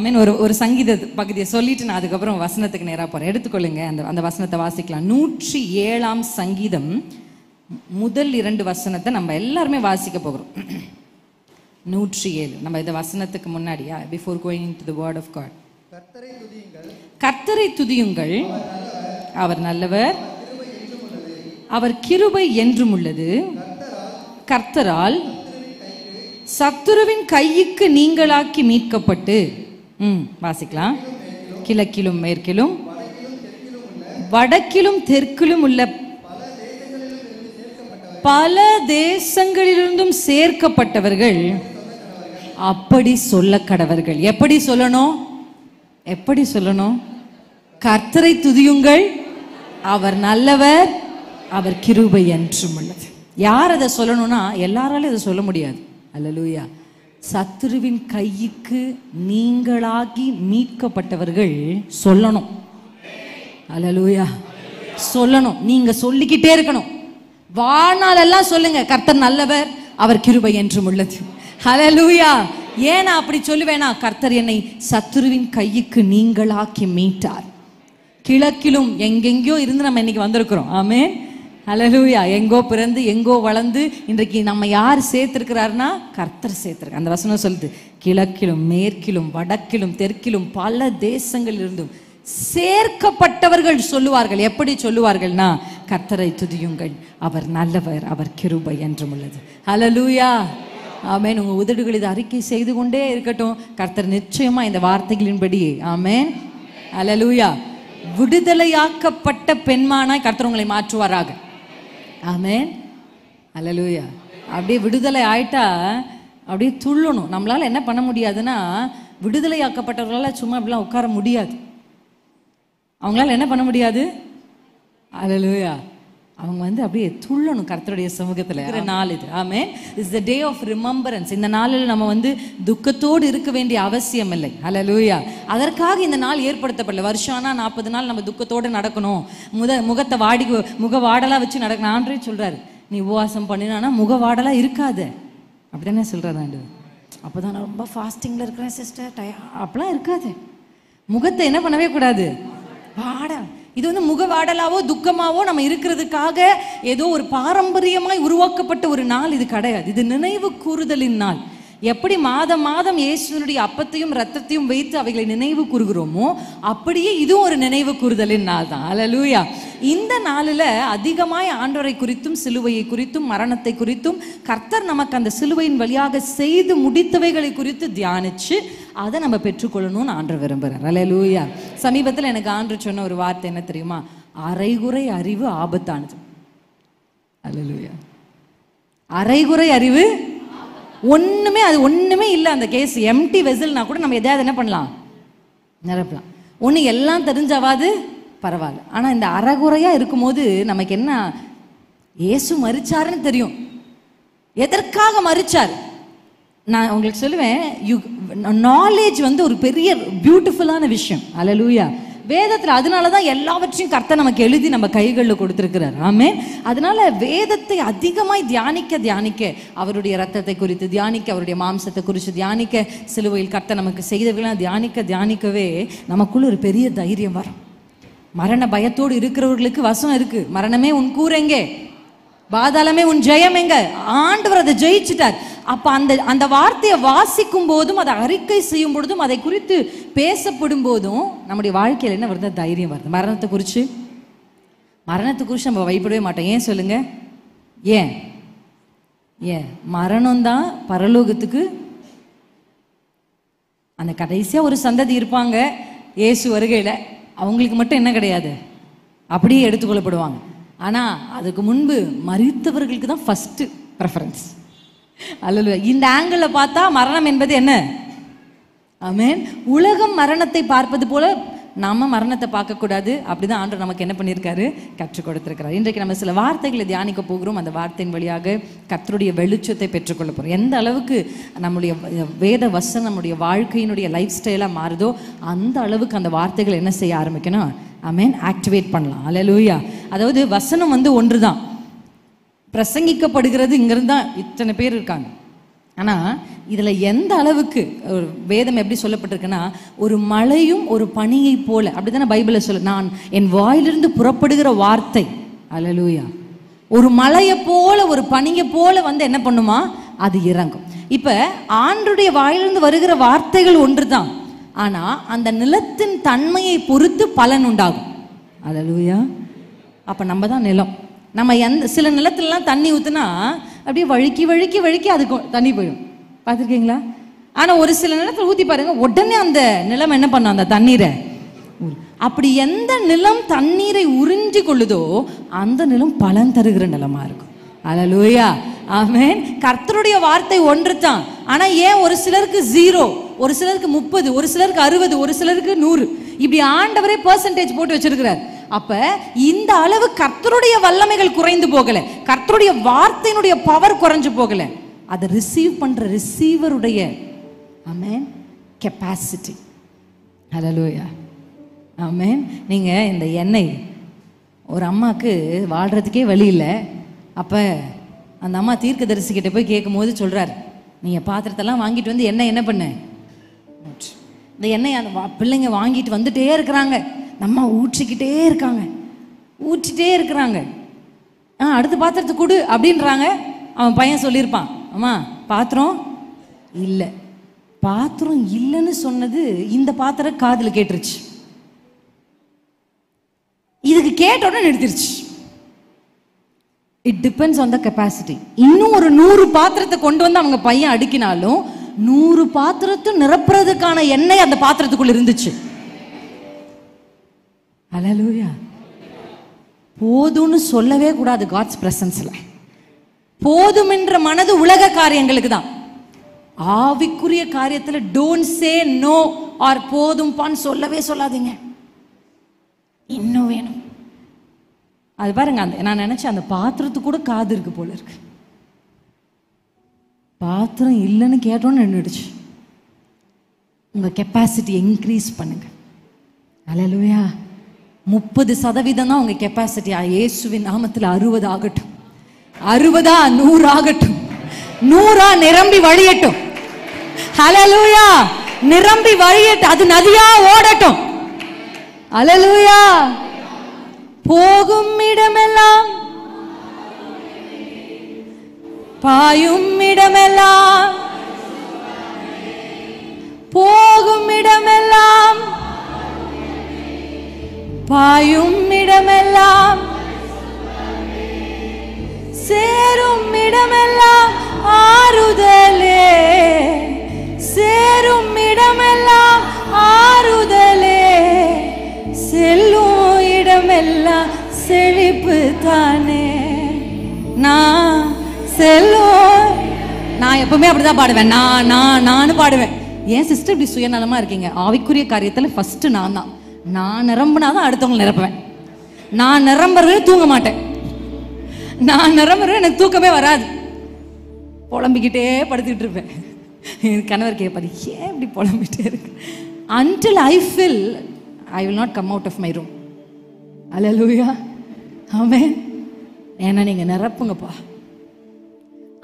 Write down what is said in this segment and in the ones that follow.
மீன் ஒரு சங்கீத பகுதியை சொல்லிட்டு நான் அதுக்கப்புறம் வசனத்துக்கு நேராக போகிறேன். எடுத்துக்கொள்ளுங்க, அந்த வசனத்தை வாசிக்கலாம். 107ஆம் சங்கீதம் முதல் 2 வசனத்தை நம்ம எல்லாருமே வாசிக்க போகிறோம். 107. நம்ம இந்த வசனத்துக்கு முன்னாடியா, before going to the word of God. கர்த்தரை துதியுங்கள், அவர் நல்லவர், அவர் கிருபை என்றும் உள்ளது. கர்த்தரால் சத்துருவின் கைக்கு நீங்களாக்கி மீட்கப்பட்டு, வாசிக்கலாம். கிழக்கிலும் மேற்கிலும் வடக்கிலும் தெற்கிலும் உள்ள பல தேசங்களிலிருந்தும் சேர்க்கப்பட்டவர்கள் அப்படி சொல்ல கடவர்கள். எப்படி சொல்லணும்? எப்படி சொல்லணும்? கர்த்தரை துதியுங்கள், அவர் நல்லவர், அவர் கிருபை என்றும் உள்ளது. யார் அதை சொல்லணும்னா எல்லாராலும் அதை சொல்ல முடியாது. அல்லேலூயா. சத்துருவின் கைக்கு நீங்களாகி மீட்கப்பட்டவர்கள் சொல்லணும். அல்லேலூயா. சொல்லணும். நீங்க சொல்லிக்கிட்டே இருக்கணும். வாழ்நாள் எல்லாம் சொல்லுங்க, கர்த்தர் நல்லவர், அவர் கிருபை என்றும் உள்ளது. அல்லேலூயா. ஏன் நான் அப்படி சொல்லுவேனா? கர்த்தர் என்னை சத்துருவின் கைக்கு நீங்களாக்கி மீட்டார். கிழக்கிலும் எங்கெங்கயோ இருந்து நம்ம இன்னைக்கு வந்திருக்கிறோம். ஆமென். அல்லேலூயா. எங்கோ பிறந்து எங்கோ வளர்ந்து இன்றைக்கு நம்ம யார் சேர்த்திருக்கிறாருன்னா கர்த்தர் சேர்த்திருக்கார். அந்த வசனம் சொல்லுது, கிழக்கிலும் மேற்கிலும் வடக்கிலும் தெற்கிலும் பல தேசங்களிலிருந்தும் சேர்க்கப்பட்டவர்கள் சொல்லுவார்கள். எப்படி சொல்லுவார்கள்னா, கர்த்தரை துதியுங்கள், அவர் நல்லவர், அவர் கிருபை என்றும் உள்ளது. அல்லேலூயா. ஆமென். உங்க உதடுகள் இதை அறிக்கை செய்து கொண்டே இருக்கட்டும். கர்த்தர் நிச்சயமா இந்த வார்த்தைகளின்படி, ஆமென், அல்லேலூயா, விடுதலையாக்கப்பட்ட பெண்மானாய் கர்த்தர் உங்களை மாற்றுவாராக. ஆமென். அல்லேலூயா. அப்படியே விடுதலை ஆயிட்டா அப்படியே துள்ளணும். நம்மளால என்ன பண்ண முடியாதுன்னா, விடுதலையாக்கப்பட்டவர்களால் சும்மா அப்படிலாம் உட்கார முடியாது. அவங்களால என்ன பண்ண முடியாது? அல்லேலூயா. அவங்க அப்படியே துள்ளணும் கர்த்தருடைய சமூகத்துல. நாள் இது. ஆமென். It's the day of remembrance. இந்த நாளில் நம்ம துக்கத்தோடு இருக்க வேண்டிய அவசியம் இல்லை. அல்லேலூயா. அதற்காக இந்த நாள் ஏற்படுத்தப்படல. வருஷம்னா 40 நாள் நம்ம துக்கத்தோடு நடக்கணும், முகத்தை முக வாடலா வச்சு நடக்கணும். ஆண்டவரே சொல்றாரு, நீ உபவாசம் பண்ணினா முக வாடலா இருக்காது. அப்படித்தானே சொல்றாரு ஆண்டு. அப்போதான் நான் ரொம்ப ஃபாஸ்டிங்ல இருக்கிறேன் சிஸ்டர், அப்படிலாம் இருக்காது. முகத்தை என்ன பண்ணவே கூடாது, வாட. இது முகவாடலாவோ துக்கமாவோ நம்ம இருக்கிறதுக்காக ஏதோ ஒரு பாரம்பரியமாய் உருவாக்கப்பட்ட ஒரு நாள் இது கிடையாது. இது நினைவு கூறுதலின் நாள். எப்படி மாதம் மாதம் இயேசுவினுடைய அப்பத்தையும் இரத்தத்தையும் வைத்து அவைகளை நினைவு கூறுகிறோமோ, அப்படியே இதுவும் ஒரு நினைவு கூறுதலின் நாள் தான். அல்லேலூயா. இந்த நாளில் அதிகமாய் ஆண்டவரை குறித்தும் சிலுவையை குறித்தும் மரணத்தை குறித்தும் கர்த்தர் நமக்கு அந்த சிலுவையின் வழியாக செய்து முடித்தவைகளை குறித்து தியானிச்சு அதை நம்ம பெற்றுக்கொள்ளணும்னு ஆண்டவர் விரும்புகிறார். அல்லேலூயா. சமீபத்தில் எனக்கு ஆண்டவர் சொன்ன ஒரு வார்த்தை என்ன தெரியுமா? அரைகுறை அறிவு ஆபத்தானது. அல்லேலூயா. அரைகுறை அறிவு ஒண்ணுமே இல்லை. அந்த கேஸ் எம்டி வெசல்னா கூட நம்ம எதையாவது என்ன பண்ணலாம், நிரப்பலாம். ஒன்று எல்லாம் தெரிஞ்சாவாது பரவாயில்ல. ஆனால் இந்த அறகுறையா இருக்கும்போது நமக்கு என்ன, இயேசு மரிச்சாருன்னு தெரியும், எதற்காக மரிச்சார். நான் உங்களுக்கு சொல்லுவேன், நாலேஜ் ஒரு பெரிய பியூட்டிஃபுல்லான விஷயம். அல்லேலூயா. வேதத்தில் அதனால தான் எல்லாவற்றையும் கர்த்தர் நமக்கு எழுதி நம்ம கைகளில் கொடுத்துருக்கிறார். ஆமென். அதனால வேதத்தை அதிகமாய் தியானிக்க அவருடைய ரத்தத்தை குறித்து தியானிக்க, அவருடைய மாம்சத்தை குறித்து தியானிக்க, சிலுவையில் கர்த்தர் நமக்கு செய்தவர்களாம் தியானிக்கவே நமக்குள்ள ஒரு பெரிய தைரியம் வரும். மரண பயத்தோடு இருக்கிறவர்களுக்கு வசனம் இருக்கு, மரணமே உன் கூரெங்கே, பாதாளமே உன் ஜெயம் எங்க. ஆண்டவர் அதை ஜெயிச்சுட்டார். அப்ப அந்த வார்த்தையை வாசிக்கும் போதும், அதை அறிக்கை செய்யும் பொழுதும், அதை குறித்து பேசப்படும் போதும் நம்முடைய வாழ்க்கையில் என்ன வருது, தைரியம் வருது. மரணத்தை குறித்து நம்ம பயப்படவே மாட்டோம். ஏன் சொல்லுங்க? ஏன் மரணம் தான் பரலோகத்துக்கு. அந்த கடைசியா ஒரு சந்ததி இருப்பாங்க இயேசு வருகையில, அவங்களுக்கு மட்டும் என்ன கிடையாது, அப்படியே எடுத்துக்கொள்ளப்படுவாங்க. ஆனா அதுக்கு முன்பு மரித்தவர்களுக்கு தான் ஃபர்ஸ்ட் ப்ரெஃபரன்ஸ். அல்லேலூயா. இந்த ஆங்கிள் பார்த்தா மரணம் என்பது என்ன? ஆமென். உலகம் மரணத்தை பார்ப்பது போல நாம மரணத்தை பார்க்கக்கூடாது. அப்படிதான் ஆண்டவர் நமக்கு என்ன பண்ணியிருக்காரு, கற்றுக் கொடுத்திருக்கிறார். இன்றைக்கு நம்ம சில வார்த்தைகளை தியானிக்க போகிறோம். அந்த வார்த்தையின் வழியாக கர்த்தருடைய வெளிச்சத்தை பெற்றுக்கொள்ள போகிறோம். எந்த அளவுக்கு நம்முடைய வேத வசனம் நம்முடைய வாழ்க்கையினுடைய லைஃப் ஸ்டைலாக மாறுதோ, அந்த அளவுக்கு அந்த வார்த்தைகளை என்ன செய்ய ஆரம்பிக்கணும், ஆமென், ஆக்டிவேட் பண்ணலாம். அல்லேலூயா. அதாவது வசனம் ஒன்று தான், பிரசங்கிக்கப்படுகிறது இங்கிருந்து தான் இத்தனை பேர் இருக்காங்க. ஆனா இதுல எந்த அளவுக்கு வேதம் எப்படி சொல்லப்பட்டிருக்குன்னா, ஒரு மழையும் ஒரு பனியை போல, அப்படித்தானே பைபிள்ல சொல்ல, நான் என் வாயிலிருந்து புறப்படுகிற வார்த்தை, அல்லேலூயா, ஒரு மழையை போல ஒரு பனியை போல வந்து என்ன பண்ணுமா, அது இறங்கும். இப்ப ஆண்டவருடைய வாயிலிருந்து வருகிற வார்த்தைகள் ஒன்றுதான், ஆனா அந்த நிலத்தின் தன்மையை பொறுத்து பலன் உண்டாகும். அல்லேலூயா. அப்ப நம்ம தான் நிலம். நம்ம சில நிலத்துலலாம் தண்ணி ஊத்துனா அப்படியே வழுக்கி வழுக்கி வழுக்கி அதுக்கு தண்ணி போயிடும், பார்த்துருக்கீங்களா? ஆனா ஒரு சில நிலத்துல ஊத்தி பாருங்க, உடனே அந்த நிலம் என்ன பண்ணும், அந்த தண்ணீரை. அப்படி எந்த நிலம் தண்ணீரை உறிஞ்சி கொள்ளுதோ அந்த நிலம் பலன் தருகிற நிலமா இருக்கும். அல்லேலூயா, ஆமென். கர்த்தருடைய வார்த்தை ஒன்று தான். ஆனா ஏன் ஒரு சிலருக்கு 0, ஒரு சிலருக்கு 30, ஒரு சிலருக்கு 60, ஒரு சிலருக்கு 100, இப்படி ஆண்டவரே பெர்சன்டேஜ் போட்டு வச்சிருக்கிறார். அப்ப இந்த அளவு கர்த்தருடைய வல்லமைகள் குறைந்து போகல, கர்த்தருடைய வார்த்தையினுடைய பவர் குறைஞ்சு போகல, அதை ரிசீவ் பண்ற ரிசீவருடைய ஆமென் கெப்பாசிட்டி. அல்லேலூயா, ஆமென். நீங்க இந்த எண்ணெய், ஒரு அம்மாக்கு வாழ்றதுக்கே வழி இல்லை. அப்ப அந்த அம்மா தீர்க்கதரிசிக்கிட்ட போய் கேட்கும் போது சொல்றாரு, நீங்க பாத்திரத்தெல்லாம் வாங்கிட்டு வந்து என்ன பண்ண, இந்த எண்ணெய் அந்த பிள்ளைங்க வாங்கிட்டு வந்துட்டே இருக்கிறாங்க, நம்ம ஊற்றிக்கிட்டே இருக்காங்க, ஊற்றிட்டே இருக்கிறாங்க. அடுத்த பாத்திரத்தை கொடு அப்படின்றாங்க. அவன் பையன் சொல்லியிருப்பான், அம்மா பாத்திரம் இல்லை. பாத்திரம் இல்லைன்னு சொன்னது இந்த பாத்திரம் காதுல கேட்டுருச்சு, இதுக்கு கேட்ட உடனே நிறுத்திருச்சு. It depends on the capacity. இன்னும் ஒரு 100 பாத்திரத்தை கொண்டு வந்து அவங்க பையன் அடுக்கினாலும் 100 பாத்திரத்தை நிரப்புறதுக்கான எண்ணெய் அந்த பாத்திரத்துக்குள்ள இருந்துச்சு. அல்லேலூயா. போதும்னு சொல்லவே கூடாது காட்ஸ் பிரசன்ஸ்ல. போதும் என்ற மனது உலக காரியங்களுக்கு தான். ஆவிக்குரிய காரியத்துல டோன்ட் சே நோ ஆர் போதும் பான்னு சொல்லவே சொல்லாதீங்க. இன்னும் வேணும். அது பாருங்க, நான் நினைச்சேன் அந்த பாத்திரத்துக்கு கூட காது இருக்கு போல இருக்கு. பாத்திரம் இல்லைன்னு கேட்டோன்னு நின்றுடுச்சு. உங்க கெப்பாசிட்டி இன்க்ரீஸ் பண்ணுங்க. அல்லேலூயா. 30% தான் உங்க கெப்பாசிட்டி. இயேசுவின் நாமத்தில் 60 ஆகட்டும், 60 100 ஆகட்டும், 100 நிரம்பி வழியட்டும். அல்லேலூயா. நிரம்பி வழியட்டும், அது நதியா ஓடட்டும். அல்லேலூயா. போகும் இடமெல்லாம், பாயும் இடமெல்லாம், போகும் இடமெல்லாம், பாயும் இடமெல்லாம், சேரும் இடமெல்லாம் ஆறுதலே, சேரும் இடமெல்லாம் ஆறுதலே, செல்லும் இடமெல்லாம் செழிப்பு தானே. நான் செல்லும், நான் எப்பவுமே அப்படிதான் பாடுவேன், நான் பாடுவேன். ஏன் சிஸ்டர் இப்படி சுயநலமா இருக்கீங்க? ஆவிக்குரிய காரியத்துல ஃபர்ஸ்ட் நான் தான். நான் நிரம்பினாதான் அடுத்தவங்களை நிரப்புவேன். நான் நிரம்புறவே தூங்க மாட்டேன். நான் நிரம்புறவே எனக்கு தூக்கமே வராது. புலம்பிக்கிட்டே படுத்துக்கிட்டு இருப்பேன். என் கணவர் கேட்பாரு, ஏன் இப்படி புலம்பிட்டே இருக்கு? Until I feel I will not come out of my room. அல்லேலூயா, ஆமென். ஏன்னா நீங்க நிரப்புங்கப்பா.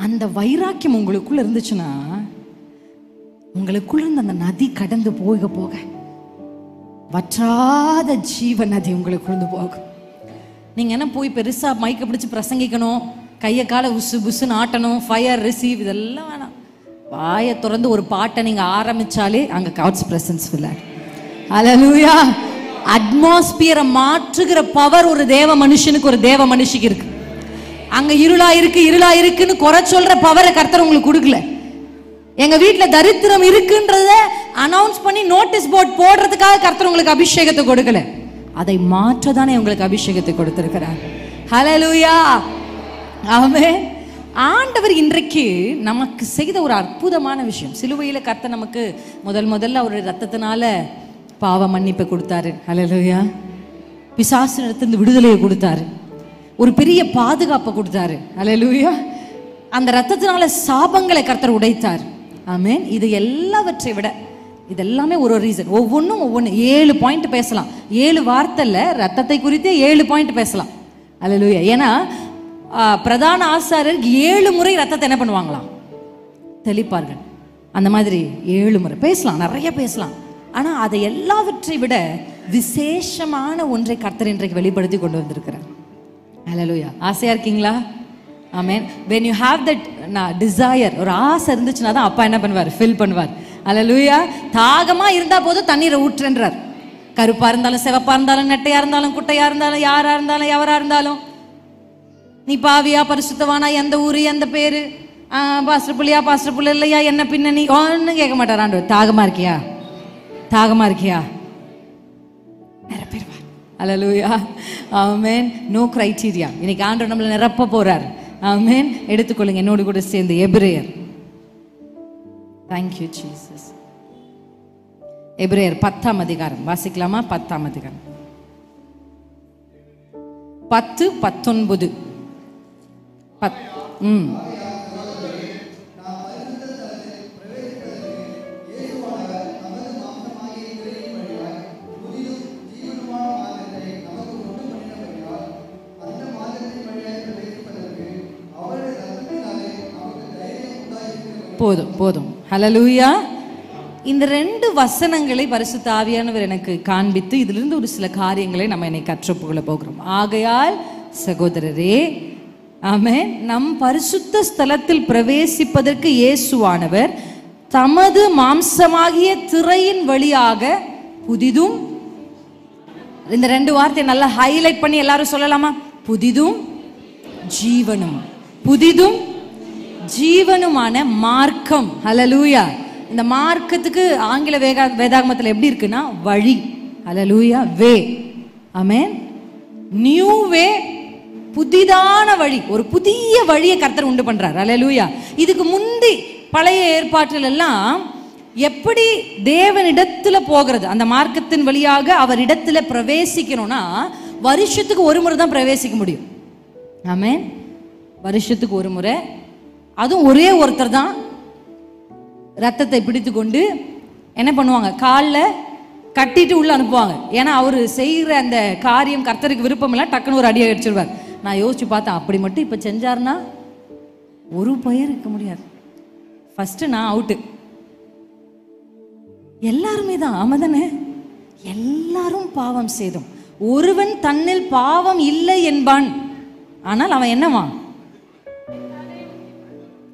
அந்த வைராக்கியம் உங்களுக்குள்ள இருந்துச்சுன்னா உங்களுக்குள்ள இருந்து அந்த நதி கடந்து போக போக வற்றாத ஜீவ நதி உங்களுக்குள்ள போகும். நீங்க என்ன போய் பெருசா மைக்க பிடிச்சு பிரசங்கிக்கணும், கையை காலை உசு புசுன்னு ஆட்டணும், ஃபயர் ரிசீவ், இதெல்லாம் வேணாம். வாயை திறந்து ஒரு பாட்டை நீங்க ஆரம்பிச்சாலே அங்க காட்ஸ் பிரசன்ஸ் ஃபில் ஆகும். அல்லேலூயா. அட்மாஸ்பியரை மாற்றுகிற பவர் ஒரு தேவ மனுஷனுக்கு, ஒரு தேவ மனுஷிக்கு இருக்கு. அங்க இருளா இருக்குன்னு குறை சொல்ற பவரை கர்த்தர் உங்களுக்கு கொடுக்கல. எங்க வீட்டுல தரித்திரம் இருக்குன்றத அனௌன்ஸ் பண்ணி நோட்டீஸ் போர்ட் போடுறதுக்காக கர்த்தர் உங்களுக்கு அபிஷேகத்தை கொடுக்கல. அதை மாற்றதானே உங்களுக்கு அபிஷேகத்தை கொடுத்திருக்கிறார். ஹல்லேலூயா, ஆமென். ஆண்டவர் இன்றைக்கு நமக்கு செய்த ஒரு அற்புதமான விஷயம், சிலுவையில கர்த்தர் நமக்கு முதல்ல அவருடைய ரத்தத்தினால பாவ மன்னிப்பை கொடுத்தாரு. ஹல்லேலூயா. பிசாசினிடத்திலிருந்து விடுதலையை கொடுத்தாரு, ஒரு பெரிய பாதுகாப்பை கொடுத்தாரு. ஹல்லேலூயா. அந்த ரத்தத்தினால சாபங்களை கர்த்தர் உடைத்தார். ஆமென். இது எல்லாவற்றை விட இதெல்லாமே ஒரு ரீசன். ஒவ்வொன்றும் 7 பாயிண்ட் பேசலாம். 7 வார்த்தைல ரத்தத்தை குறித்தே 7 பாயிண்ட் பேசலாம். அல்லேலூயா. ஏன்னா பிரதான ஆசாரியர் 7 முறை ரத்தத்தை என்ன பண்ணுவாங்களாம்? தெளிப்பார்கள். அந்த மாதிரி 7 முறை பேசலாம், நிறைய பேசலாம். ஆனால் அதை எல்லாவற்றை விட விசேஷமான ஒன்றை கர்த்தர் இன்றைக்கு வெளிப்படுத்தி கொண்டு வந்திருக்கிறார். ஹல்லேலூயா. ஆசையா இருக்கீங்களா? ஆமென். when you have that desire, ஒரு ஆசை இருந்துச்சுன்னா தான் அப்பா என்ன பண்ணுவார்? ஃபில் பண்ணுவார். ஹல்லேலூயா. தாகமா இருந்தா போதும் தண்ணீரை ஊற்றுன்றார். கருப்பா இருந்தாலும் சிவப்பா இருந்தாலும் நெட்டையா இருந்தாலும் குட்டையா இருந்தாலும் யாரா இருந்தாலும் எவரா இருந்தாலும், நீ பாவியா பரிசுத்தவானா, எந்த ஊரு எந்த பேரு, பாஸ்டர் புள்ளியா பாஸ்டர் புள்ள இல்லையா, என்ன பின்னணி, ஒன்னும் கேட்க மாட்டார் ஆண்டவர். தாகமா இருக்கியா? தாகமா இருக்கியா? நிரப்பிடுவார். ஹல்லேலூயா. ஆமென். No criteria. இன்னைக்கு ஆண்டவர் நம்மளை நிரப்ப போறார். ஆமென். எடுத்துக்கொள்ளுங்க என்னோடு கூட சேர்ந்து எபிரேயர். Thank you Jesus. எபிரேயர் 10ஆம் அதிகாரம் வாசிக்கலாமா? 10ஆம் அதிகாரம் 10-19. போதும் போதும். ஹல்லேலூயா. இந்த 2 வசனங்களை பரிசுத்த ஆவியானவர் எனக்கு காண்பித்து இதிலிருந்து ஒரு சில காரியங்களை நம்ம என்னை கற்றுக்கொள்ள போகிறோம். ஆகையால் சகோதரரே, ஆமென், நம் பரிசுத்த ஸ்தலத்தில் பிரவேசிப்பதற்கு இயேசுவானவர் தமது மாம்சமாகிய திரையின் வழியாக புதிதும், இந்த 2 வார்த்தையை நல்லா ஹைலைட் பண்ணி எல்லாரும் சொல்லலாமா? புதிதும் ஜீவனும், புதிதும் ஜீவனுமான மார்க்கம். ஹல்லேலூயா. இந்த மார்க்கத்துக்கு ஆங்கில வேதாகமத்தில் எப்படி இருக்குன்னா வழி. ஹல்லேலூயா. வே. ஆமென். நியூ வே, புதிதான வழி, ஒரு புதிய வழியை கர்த்தர் உண்டு பண்றார். ஹல்லேலூயா. இதுக்கு முந்தி பழைய ஏற்பாட்டில் எல்லாம் எப்படி தேவனிடத்துல போகிறது, அந்த மார்க்கத்தின் வழியாக அவர் இடத்துல பிரவேசிக்கணும்னா வருஷத்துக்கு ஒரு முறை தான் பிரவேசிக்க முடியும். ஆமென். வருஷத்துக்கு ஒரு முறை, அதுவும் ஒரே ஒருத்தர் தான் ரத்தத்தை பிடித்து கொண்டு என்ன பண்ணுவாங்க, காலில் கட்டிட்டு உள்ள அனுப்புவாங்க. ஏன்னா அவர் செய்கிற அந்த காரியம் கர்த்தருக்கு விருப்பம் இல்லை, டக்குன்னு ஒரு அடியை அடிச்சிருவார். நான் யோசிச்சு பார்த்தேன், அப்படி மட்டும் இப்போ செஞ்சாருன்னா ஒரு பயிர் இருக்க முடியாது. ஃபர்ஸ்ட் நான் அவுட்டு. எல்லாருமே தான். ஆமா தானே? எல்லாரும் பாவம் செய்தோம், ஒருவன் தன்னில் பாவம் இல்லை என்பான். ஆனால் அவன் என்னவா?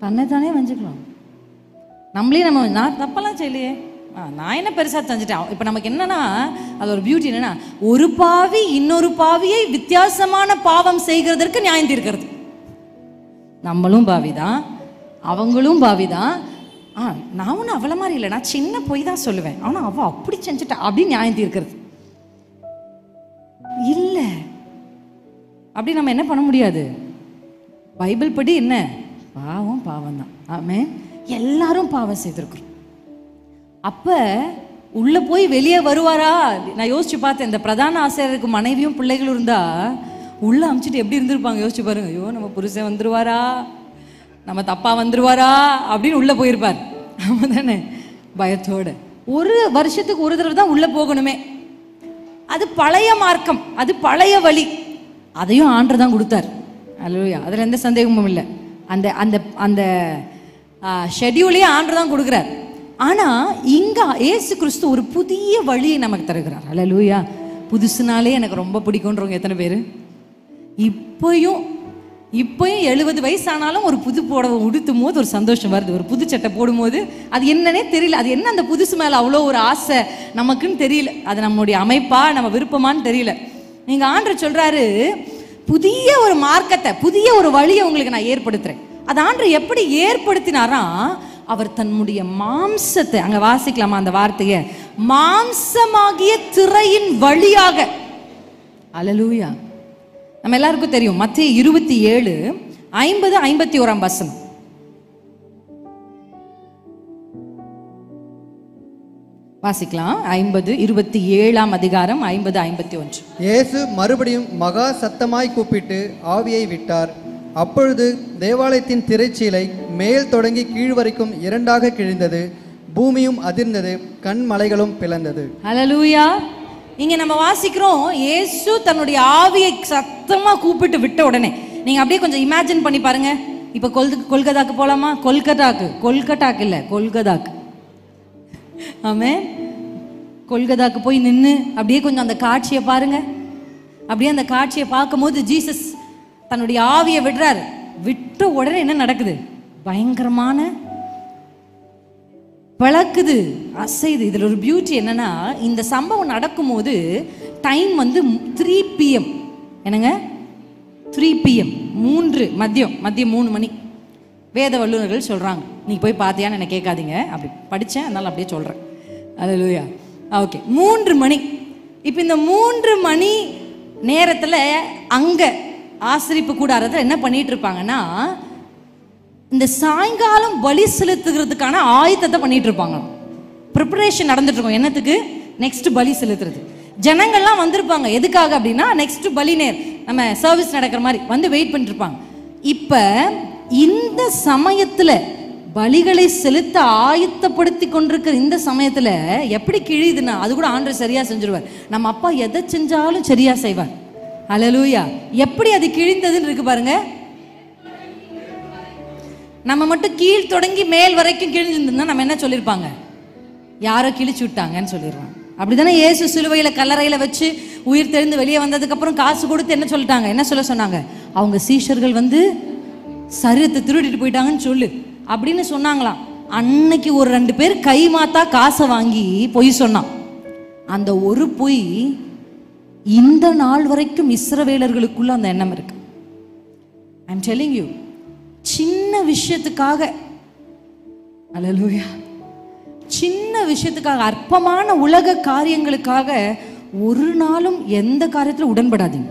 தன்னை தானே வஞ்சிக்கலாம். நம்மளே நான் தப்பெல்லாம் செய்யலையே, நான் என்ன பெருசாக செஞ்சுட்டேன். இப்போ நமக்கு என்னன்னா, அது ஒரு பியூட்டி என்னன்னா, ஒரு பாவி இன்னொரு பாவியை வித்தியாசமான பாவம் செய்கிறதற்கு நியாயம் தீர்க்கிறது. நம்மளும் பாவி தான், அவங்களும் பாவி தான். நான் ஒன்றும் அவ்வளோ மாதிரி இல்லை, நான் சின்ன போய் தான் சொல்லுவேன், ஆனால் அவள் அப்படி செஞ்சுட்டா அப்படின்னு நியாயம் தீர்க்கிறது இல்லை. அப்படி நம்ம என்ன பண்ண முடியாது. பைபிள் படி என்ன? பாவம் பாவம் தான். ஆமென். எல்லாரும் பாவம் செய்திருக்கிறோம். அப்ப உள்ள போய் வெளியே வருவாரா? நான் யோசிச்சு பார்த்தேன், இந்த பிரதான ஆசிரியருக்கு மனைவியும் பிள்ளைகளும் இருந்தா உள்ள அமிச்சிட்டு எப்படி இருந்திருப்பாங்க யோசிச்சு பாருங்க. ஐயோ, நம்ம புருஷன் வந்துருவாரா, நம்ம தப்பா வந்துருவாரா அப்படின்னு உள்ள போயிருப்பார். ஆமா தானே? பயத்தோட. ஒரு வருஷத்துக்கு ஒரு தடவை தான் உள்ள போகணுமே. அது பழைய மார்க்கம், அது பழைய வழி. அதையும் ஆண்டவர் தான் கொடுத்தார். அல்லேலூயா. அதுல எந்த சந்தேகமும் இல்லை. அந்த அந்த அந்த ஷெட்யூலே ஆண்டவர் தான் கொடுக்குறார். ஆனா இங்க இயேசு கிறிஸ்து ஒரு புதிய வழியை நமக்கு தருகிறார். அல்லேலூயா. புதுசுனாலே எனக்கு ரொம்ப பிடிக்கும்ன்றவங்க எத்தனை பேர்? இப்பயும் 70 வயசானாலும் ஒரு புது புடவை உடுத்தும் போது ஒரு சந்தோஷம் வருது. ஒரு புது சட்டை போடும்போது அது என்னன்னே தெரியல. அது என்ன அந்த புதுசு மேல அவ்வளோ ஒரு ஆசை நமக்குன்னு தெரியல. அது நம்மளுடைய அமைப்பா நம்ம விருப்பமானு தெரியல. நீங்க ஆண்டவர் சொல்றாரு, புதிய ஒரு மார்க்கத்தை, புதிய ஒரு வழியை உங்களுக்கு நான் ஏற்படுத்துறேன். அது ஆண்டவர் எப்படி ஏற்படுத்தினாரா? அவர் தன்னுடைய மாம்சத்தை, அங்க வாசிக்கலாமா அந்த வார்த்தையை, மாம்சமாகிய திரையின் வழியாக. அல்லேலூயா. நம்ம எல்லாருக்கும் தெரியும் மத்தேயு 27:50-51 வசனம். வாசிக்கலாம். 27ஆம் அதிகாரம் 50-51. இயேசு மறுபடியும் மகா சத்தமாய் கூப்பிட்டு ஆவியை விட்டார். அப்பொழுது தேவாலயத்தின் திரைச்சீலை மேல் தொடங்கி கீழ் வரைக்கும் 2ஆக கிழிந்தது. பூமியும் அதிர்ந்தது, கண்மலைகளும் பிளந்தது. ஹல்லேலூயா. இங்க நம்ம வாசிக்கிறோம், இயேசு தன்னுடைய ஆவியை சத்தமா கூப்பிட்டு விட்ட உடனே, நீங்க அப்படியே கொஞ்சம் இமேஜின் பண்ணி பாருங்க, இப்போ கொல்கத்தாக்கு போகலாமா? கொல்கட்டாக்கு இல்லை, கொல்கத்தாக்கு. ஆமென். கொல்கத்தாக்கு போய் நின்று அப்படியே கொஞ்சம் அந்த காட்சியை பாருங்க. அப்படியே அந்த காட்சியை பார்க்கும்போது ஜீசஸ் தன்னுடைய ஆவியை விடுறாரு. விட்ட உடனே என்ன நடக்குது? பயங்கரமான பழக்குது, அசைது. இதில் ஒரு பியூட்டி என்னன்னா, இந்த சம்பவம் நடக்கும்போது டைம் வந்து 3 PM. என்னங்க? 3 PM, மதியம் 3 மணி. வேத வல்லுநர்கள் சொல்கிறாங்க. நீ போய் பார்த்தியான்னு என்ன கேட்காதீங்க, அப்படி படித்தேன், அதனால் அப்படியே சொல்கிறேன். அல்லேலூயா. ஓகே, 3 மணி. இப்போ இந்த 3 மணி நேரத்தில் அங்கே ஆசரிப்பு கூடாரத்தில் என்ன பண்ணிட்டு இருப்பாங்கன்னா, இந்த சாயங்காலம் பலி செலுத்துகிறதுக்கான ஆயத்தத்தை பண்ணிட்டு இருப்பாங்க. ப்ரிப்பரேஷன் நடந்துட்டு இருக்கும். என்னத்துக்கு? நெக்ஸ்ட் பலி செலுத்துறது. ஜனங்கள்லாம் வந்திருப்பாங்க. எதுக்காக அப்படின்னா, நெக்ஸ்ட் பலி நம்ம சர்வீஸ் நடக்கிற மாதிரி வந்து வெயிட் பண்ணிட்டு இருப்பாங்க. இப்போ இந்த சமயத்தில் பலிகளை செலுத்த ஆயத்தப்படுத்தி கொண்டிருக்கிற இந்த சமயத்தில் எப்படி கிழியுதுன்னா, அது கூட ஆண்டவர் சரியா செஞ்சிருவார். நம்ம அப்பா எதை செஞ்சாலும் சரியா செய்வார். அல்லேலூயா. எப்படி அது கிழிந்ததுன்னு இருக்கு பாருங்க. நம்ம மட்டும் கீழ் தொடங்கி மேல் வரைக்கும் கிழிஞ்சிருந்தா நம்ம என்ன சொல்லியிருப்பாங்க? யாரோ கிழிச்சு விட்டாங்கன்னு சொல்லிடுவாங்க. அப்படிதானே இயேசு சிலுவையில் கல்லறையில் வச்சு உயிர் தெழுந்து வெளியே வந்ததுக்கு அப்புறம் காசு கொடுத்து என்ன சொல்லிட்டாங்க? என்ன சொல்ல சொன்னாங்க? அவங்க சீஷர்கள் வந்து சரீரத்தை திருடிட்டு போயிட்டாங்கன்னு சொல்லு அப்படின்னு சொன்னாங்களாம். அன்னைக்கு ஒரு 2 பேர் கை மாத்தா காசை வாங்கி பொய் சொன்னான். அந்த ஒரு பொய் இந்த நாள் வரைக்கும் இஸ்ரவேலர்களுக்குள்ள அந்த எண்ணம் இருக்கு. ஐ அம் டெல்லிங் யூ, சின்ன விஷயத்துக்காக, அல்லேலூயா, சின்ன விஷயத்துக்காக, அற்பமான உலக காரியங்களுக்காக ஒரு நாளும் எந்த காரியத்தில் உடன்படாதீங்க.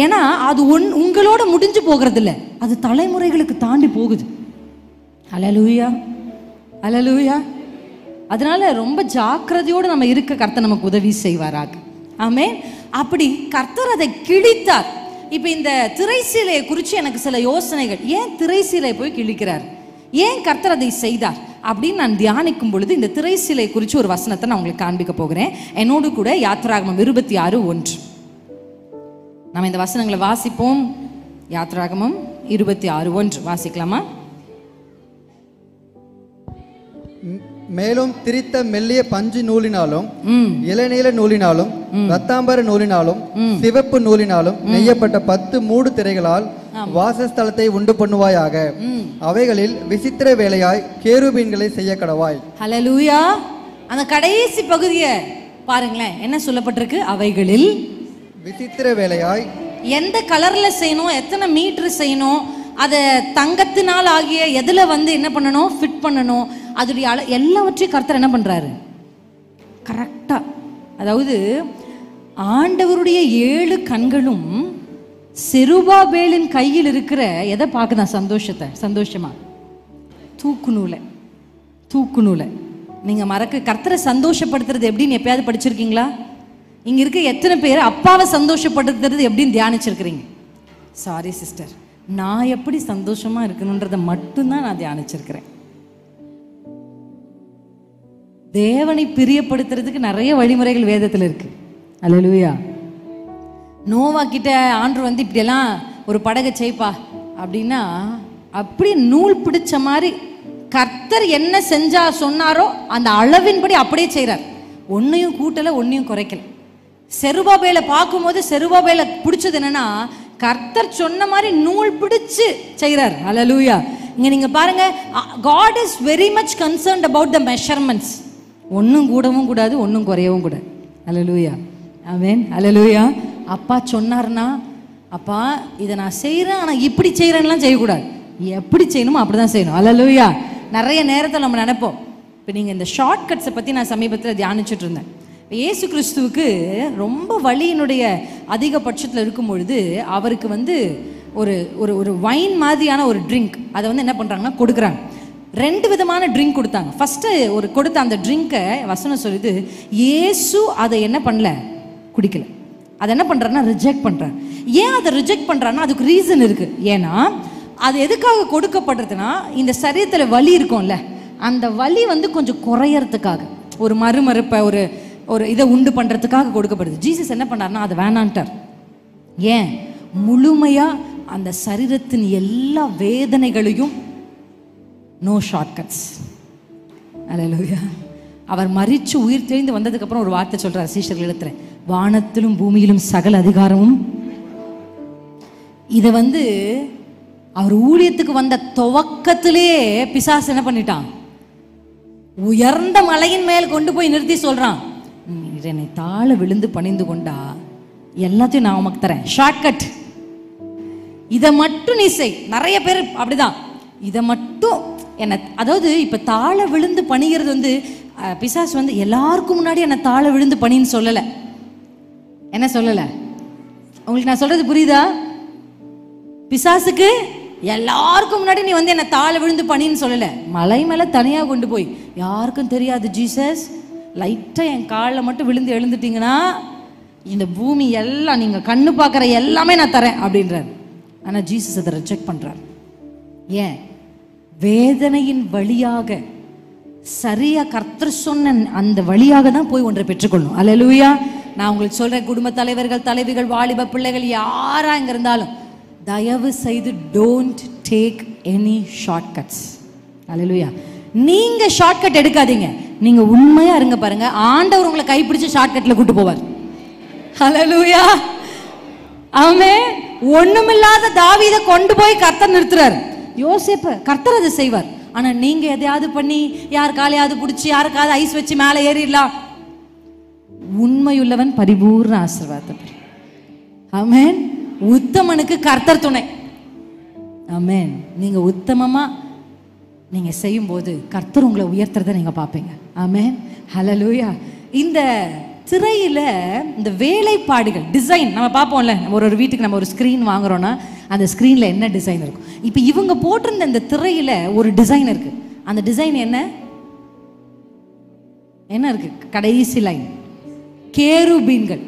ஏன்னா அது உங்களோட முடிஞ்சு போகிறது இல்லை, அது தலைமுறைகளுக்கு தாண்டி போகுது. அல்லேலூயா, அல்லேலூயா. அதனால ரொம்ப ஜாக்கிரதையோடு நம்ம இருக்க கர்த்தர் நமக்கு உதவி செய்வாராக. ஆமென். அப்படி கர்த்தர் அதை கிழித்தார். இப்போ இந்த திரைசீலையை குறித்து எனக்கு சில யோசனைகள். ஏன் திரைசீலை போய் கிழிக்கிறார்? ஏன் கர்த்தர் அதை செய்தார் அப்படின்னு நான் தியானிக்கும் பொழுது இந்த திரைசீலை குறித்து ஒரு வசனத்தை நான் உங்களுக்கு காண்பிக்க போகிறேன். என்னோடு கூட யாத்திராகமம் 26:1 நம்ம இந்த வசனங்களை வாசிப்போம். யாத்திராகமம் 26:1 வாசிக்கலாமா? மேலும் திரித்த மெல்லிய பஞ்சு நூலினாலும் இளநீல நூலினாலும் ரத்தாம்பர நூலினாலும் சிவப்பு நூலினாலும் நெய்யப்பட்ட 10 மூடு திரைகளால் வாசஸ்தலத்தை உண்டு பண்ணுவாயாக. அவைகளில் விசித்திர வேலையாய் கேருபீன்களை செய்ய கடவாய். ஹல்லேலூயா. அந்த கடைசி பகுதியை பாருங்களேன், என்ன சொல்லப்பட்டிருக்கு? அவைகளில் விசித்திர வேலையாய். எந்த கலர்ல செய்யணும், எத்தனை மீட்டர் செய்யணும், அதை தங்கத்தினால் ஆகிய எதுல வந்து என்ன பண்ணணும், ஃபிட் பண்ணணும், அதோடைய எல்லாவற்றையும் கர்த்தர் என்ன பண்றாரு? கரெக்டா. அதாவது ஆண்டவருடைய 7 கண்களும் செருபாபேலின் கையில் இருக்கிற எதை பார்க்குதான்? சந்தோஷமா தூக்கு நூலை. நீங்க கர்த்தரை சந்தோஷப்படுத்துறது எப்படின்னு எப்பயாவது படிச்சிருக்கீங்களா? இங்க இருக்க எத்தனை பேர் அப்பாவை சந்தோஷப்படுத்துறது எப்படின்னு தியானிச்சிருக்கிறீங்க? சாரி சிஸ்டர், நான் எப்படி சந்தோஷமா இருக்கணுன்றதை மட்டும்தான் நான் தியானிச்சிருக்கிறேன். தேவனை பிரியப்படுத்துறதுக்கு நிறைய வழிமுறைகள் வேதத்தில் இருக்கு. அல்லேலூயா. நோவா கிட்ட ஆண்டவர் வந்து இப்படியெல்லாம் ஒரு படகை செய்ப்பா அப்படின்னா, அப்படி நூல் பிடிச்ச மாதிரி கர்த்தர் என்ன செஞ்சா சொன்னாரோ அந்த அளவின்படி அப்படியே செய்கிறார். ஒன்னையும் கூட்டலை, ஒன்னையும் குறைக்கல. செருபாபேலை பார்க்கும்போது செருபாபேலை பிடிச்சது என்னன்னா, கர்த்தர் சொன்ன மாதிரி நூல் பிடிச்சு செய்கிறார். அல்லேலூயா. இங்க நீங்க பாருங்க, God is very much concerned about the measurements. ஒன்றும் கூடவும் கூடாது, ஒன்றும் குறையவும் கூடாது. அல்லேலூயா. ஆமென். அல்லேலூயா. அப்பா சொன்னார்னா, அப்பா இதை நான் செய்கிறேன், ஆனால் இப்படி செய்கிறேன்லாம் செய்யக்கூடாது, எப்படி செய்யணுமோ அப்படி தான் செய்யணும். அல்லேலூயா. நிறைய நேரத்தில் நம்ம நினைப்போம். இப்போ நீங்கள் இந்த ஷார்ட்கட்ஸை பற்றி நான் சமீபத்தில் தியானிச்சுட்டு இருந்தேன். இயேசு கிறிஸ்துவுக்கு ரொம்ப வலியினுடைய அதிகபட்சத்தில் இருக்கும் பொழுது அவருக்கு வந்து ஒரு ஒரு வைன் மாதிரியான ஒரு ட்ரிங்க் அதை வந்து என்ன பண்ணுறாங்கன்னா கொடுக்குறாங்க. 2 விதமான ட்ரிங்க் கொடுத்தாங்க. ஃபஸ்ட்டு கொடுத்த அந்த ட்ரிங்கை வசனம் சொல்லுது, இயேசு அதை என்ன பண்ணல, குடிக்கல. அதை என்ன பண்ணுறாருன்னா ரிஜெக்ட் பண்ணுறாரு. ஏன் அதை ரிஜெக்ட் பண்ணுறாருன்னா அதுக்கு ரீசன் இருக்குது. ஏன்னா அது எதுக்காக கொடுக்கப்படுறதுன்னா, இந்த சரீரத்தில் வலி இருக்கும்ல, அந்த வலி வந்து கொஞ்சம் குறையறதுக்காக, ஒரு மறுமறுப்பை ஒரு இதை உண்டு பண்ணுறதுக்காக கொடுக்கப்படுது. ஜீசஸ் என்ன பண்ணார்னா அதை வேணான்ட்டார். ஏன்? முழுமையாக அந்த சரீரத்தின் எல்லா வேதனைகளையும் நோ ஷார்ட்கட்ஸ். அல்லேலூயா. அவர் மரிச்சு உயிர் தெளிந்து வந்ததுக்கு அப்புறம் ஒரு வார்த்தை சொல்றார் சீஷர்கள் இடத்துல, வானத்திலும் பூமியிலும் சகல அதிகாரமும். இத அவர் ஊழியத்துக்கு வந்த துவக்கத்திலே பிசாசு என்ன பண்ணிட்டான், உயர்ந்த மலையின் மேல் கொண்டு போய் நிறுத்தி சொல்றான், என்னை தாழ விழுந்து பணிந்து கொண்டா எல்லாத்தையும் நான் உமக்கு தரேன், ஷார்ட்கட், இதை மட்டும் நீ செய். நிறைய பேர் அப்படிதான், இதை மட்டும் என்ன, அதாவது இப்ப தாழ விழுந்து பணிகிறது பிசாசு எல்லாருக்கும் முன்னாடி என்ன தாழ விழுந்து பணின்னு சொல்லல. என்ன சொல்லல? உங்களுக்கு நான் சொல்றது புரியுதா? பிசாசுக்கு எல்லாருக்கும் முன்னாடி நீ என்ன தாழ விழுந்து பணின்னு சொல்லல. மலை மேல தனியா கொண்டு போய், யாருக்கும் தெரியாது, ஜீசஸ் லைட்டா என் காலில் மட்டும் விழுந்து எழுந்துட்டீங்கன்னா இந்த பூமி எல்லாம் நீங்க கண்ணு பார்க்குற எல்லாமே நான் தரேன் அப்படின்றார். ஆனா ஜீசஸ் அதை ரிஜெக்ட் பண்றார். ஏன்? வேதனையின் வழியாக சரியா கர்த்தர் சொன்ன அந்த வழியாக தான் போய் ஒன்றை பெற்றுக்கொள்ளணும். அல்லேலூயா. நான் உங்களுக்கு சொல்றேன், குடும்ப தலைவர்கள், தலைவிகள், வாலிப பிள்ளைகள் யாரா இங்க இருந்தாலும் தயவு செய்து டோன்ட் டேக் எனி ஷார்ட்கட்ஸ். அல்லேலூயா. நீங்க ஷார்ட்கட் எடுக்காதீங்க, நீங்க உண்மையா இருங்க. பாருங்க, ஆண்டவர் உங்களை கைப்பிடிச்சு ஷார்ட்கட்ல கூட்டு போவார். அல்லேலூயா. ஆமென். ஒண்ணுமில்லாத தாவீதை கொண்டு போய் கர்த்தர் நிறுத்துறார். யோசேப்பு கர்த்தர் அதை செய்வார். ஆனா நீங்க எதையாவது பண்ணி யார் காலையாவது பிடிச்சி யாருக்காவது ஐஸ் வச்சு மேலே ஏறிடலாம். உண்மையுள்ளவன் பரிபூர்ண ஆசீர்வாதம். ஆமென். உத்தமனுக்கு கர்த்தர் துணை. ஆமென். நீங்க உத்தமமா நீங்க செய்யும் போது கர்த்தர் உங்களை உயர்த்துறதை நீங்க பார்ப்பீங்க. ஆமென். ஹல்லேலூயா. இந்த திரையில இந்த வேலைப்பாடுகள் டிசைன் நம்ம பார்ப்போம்ல. ஒரு வீட்டுக்கு நம்ம ஒரு ஸ்க்ரீன் வாங்குறோம்னா அந்த ஸ்க்ரீன்ல என்ன டிசைன் இருக்கும். இப்போ இவங்க போட்டிருந்த இந்த திரையில ஒரு டிசைன் இருக்கு. அந்த டிசைன் என்ன இருக்கு? கடைசி லைன் கேருபீன்கள்.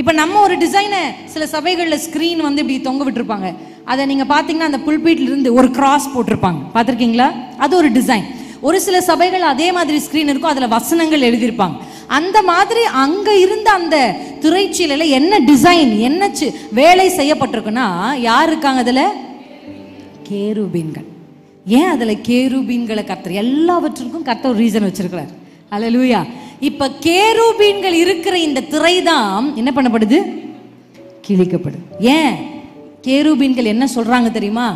இப்போ நம்ம ஒரு டிசைனை சில சபைகளில் ஸ்க்ரீன் இப்படி தொங்க விட்டுருப்பாங்க. அதை நீங்க பார்த்தீங்கன்னா அந்த புல்பீட்ல இருந்து ஒரு கிராஸ் போட்டிருப்பாங்க, பார்த்துருக்கீங்களா? அது ஒரு டிசைன். ஒரு சில சபைகள் அதே மாதிரி ஸ்க்ரீன் இருக்கும், அதில் வசனங்கள் எழுதியிருப்பாங்க. அந்த மாதிரி அங்க இருந்த அந்த திரைச்சீலையில என்ன டிசைன், என்ன வேலை செய்யப்பட்டிருக்குன்னா, யார் இருக்காங்க அதுல? கேருபீன்கள். ஏன் அதுல கேருபீன்களை கர்த்தர் எல்லாவற்றுக்கும் கர்த்தர் ஒரு ரீசன் வச்சிருக்கிறார். அல்லேலூயா. இப்ப கேருபீன்கள் இருக்கிற இந்த திரை தான் என்ன பண்ணப்படுது? கிழிக்கப்படுது. ஏன்? கேருபீன்கள் என்ன சொல்றாங்க தெரியுமா?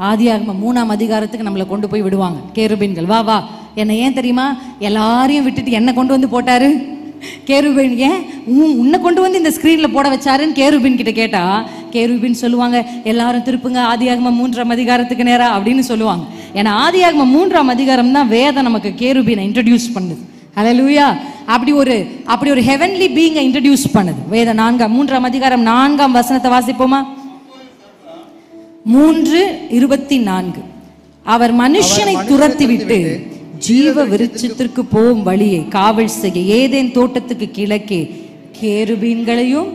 ஆதியாகமம் 3ஆம் அதிகாரத்துக்கு நம்மளை கொண்டு போய் விடுவாங்க. கேருபீன்கள் வா வா, என்ன ஏன் தெரியுமா எல்லாரையும் விட்டுட்டு என்ன கொண்டு வந்து போட்டாரு? கேருபீன் ஏன் உன்னை கொண்டு வந்து இந்த ஸ்கிரீன்ல போட வச்சாருன்னு கேருபீன் கிட்ட கேட்டா, கேருபீன் சொல்லுவாங்க, எல்லாரும் திருப்புங்க ஆதியாகமம் 3ஆம் அதிகாரத்துக்கு நேரா அப்படின்னு சொல்லுவாங்க. ஏன்னா ஆதியாகமம் 3ஆம் அதிகாரம் தான் வேதம் நமக்கு கேருபீனை இன்ட்ரடியூஸ் பண்ணுது. ஹல்லேலூயா. அப்படி ஒரு ஹெவன்லி பீயிங்கை இன்ட்ரடியூஸ் பண்ணுது வேதம். 3ஆம் அதிகாரம் 4ஆம் வசனத்தை வாசிப்போமா? 3:24. அவர் மனுஷனை துரத்திவிட்டு ஜீவ விருட்சத்திற்கு போகும் வழியை காவல் செய்ய ஏதேன் தோட்டத்துக்கு கிழக்கே கேருபீன்களையும்.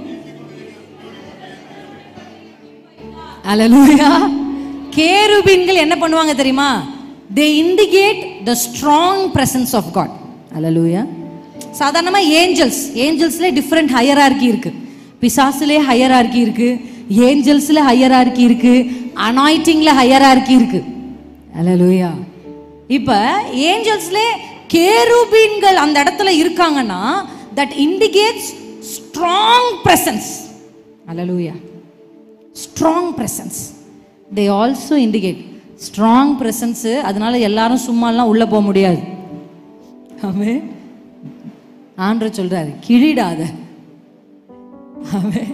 அல்லேலூயா. கேருபீன்கள் என்ன பண்ணுவாங்க தெரியுமா? they indicate the strong presence of God. அல்லேலூயா. சாதாரணமா ஏஞ்சல்ஸ்ல டிஃபரெண்ட் ஹையரார்கி இருக்கு. பிசாசுலே ஹையரார்கி இருக்கு, ஏஞ்சல்ஸ்ல ஹையரார்கி இருக்கு, அனாயிட்டிங்ல ஹையரார்கி இருக்கு. அல்லேலூயா. இப்ப ஏஞ்சல்ஸ்ல கேருபீன்கள் அந்த இடத்துல இருக்காங்கன்னா that indicates strong presence. Hallelujah. strong presence. they also indicate strong presence. அதனால எல்லாரும் சும்மாலாம் உள்ள போக முடியாது. ஆமென். ஆண்டவர் சொல்றாரு, கிழிடாத. ஆமென்.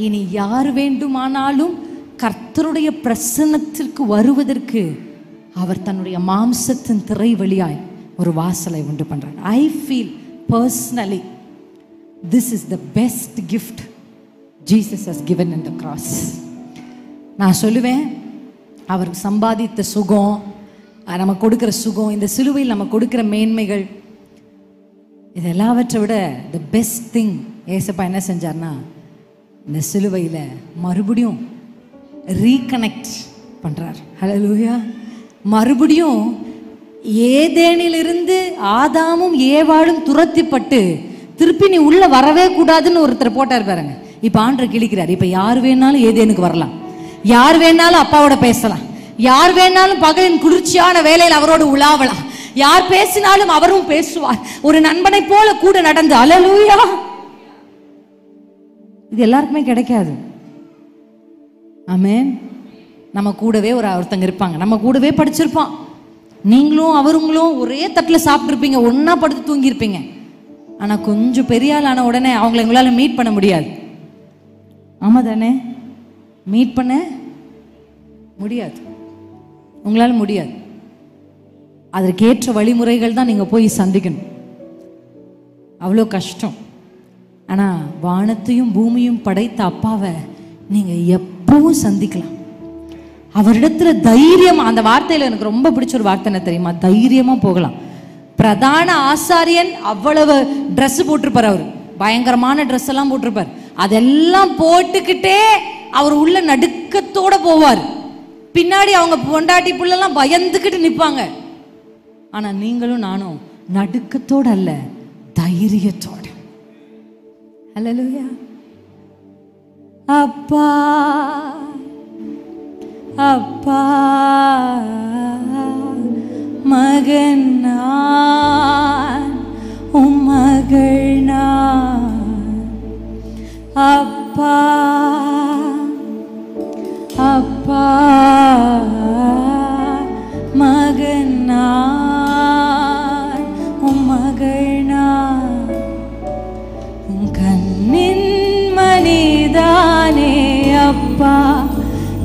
இனி யார் வேண்டுமானாலும் கர்த்தருடைய பிரசன்னத்திற்கு வருவதற்கு அவர் தன்னுடைய மாம்சத்தின் திரை வழியாய் ஒரு வாசலை உண்டு பண்றார். I feel personally this is the best gift Jesus has given in the cross. நான் சொல்லுவேன், அவர் சம்பாதித்த சுகம், நம்ம கொடுக்கிற சுகம், இந்த சிலுவையில் நம்ம கொடுக்கிற மேன்மைகள், இது எல்லாவற்றை விட the best thing ஏசப்பா என்ன செஞ்சார்னா, இந்த சிலுவையில் மறுபடியும் ரீகனெக்ட் பண்றார். ஹல்லேலூயா. மறுபடியும் ஏதேனிலிருந்து ஆதாமும் ஏவாளும் துரத்திப்பட்டு திருப்பி நீ உள்ள வரவே கூடாதுன்னு ஒருத்தர் போட்டார் பாருங்க. இப்ப ஆண்டவர் கிழிக்கிறார். இப்ப யார் வேணாலும் ஏதேனுக்கு வரலாம். யார் வேணாலும் அப்பாவோட பேசலாம், யார் வேணாலும் பகலின் குளிர்ச்சியான வேலையில் அவரோடு உலாவலாம், யார் பேசினாலும் அவரும் பேசுவார். ஒரு நண்பனை போல கூட நடந்து. அல்லேலூயா. இது எல்லாருக்குமே கிடைக்காது. ஆமென். நம்ம கூடவே ஒருத்தங்க இருப்பாங்க, நம்ம கூடவே படிச்சிருப்பான். நீங்களும் அவருங்களும் ஒரே தட்டில் சாப்பிட்டுருப்பீங்க, ஒன்னா படுத்து தூங்கியிருப்பீங்க. ஆனா கொஞ்சம் பெரிய ஆள் ஆன உடனே அவங்களை எங்களால மீட் பண்ண முடியாது. ஆமா தானே? மீட் பண்ண முடியாது, உங்களால முடியாது. அதற்கேற்ற வழிமுறைகள் தான் நீங்க போய் சந்திக்கணும். அவ்வளோ கஷ்டம். ஆனா வானத்தையும் பூமியும் படைத்த அப்பாவை நீங்க எப்பவும் சந்திக்கலாம். அவரிடத்துல தைரியம், அந்த வார்த்தையில எனக்கு ரொம்ப பிடிச்ச ஒரு வார்த்தை என்ன தெரியுமா? தைரியமா போகலாம். பிரதான ஆசாரியன் அவ்வளவு ட்ரெஸ் போட்டிருப்பார், அவர் பயங்கரமான ட்ரெஸ் எல்லாம் போட்டிருப்பார். அதெல்லாம் போட்டுக்கிட்டே அவர் உள்ள நடுக்கத்தோட போவார். பின்னாடி அவங்க பொண்டாட்டி புள்ளெல்லாம் பயந்துக்கிட்டு நிற்பாங்க. ஆனா நீங்களும் நானும் நடுக்கத்தோட அல்ல, தைரியத்தோட. அல்லேலூயா. அப்பா அப்பா மகன் நான், உம் மகள் நான். அப்பா அப்பா மகன் நான், உம் மகள் நான். உம் கண்ணின் மணிதானே அப்பா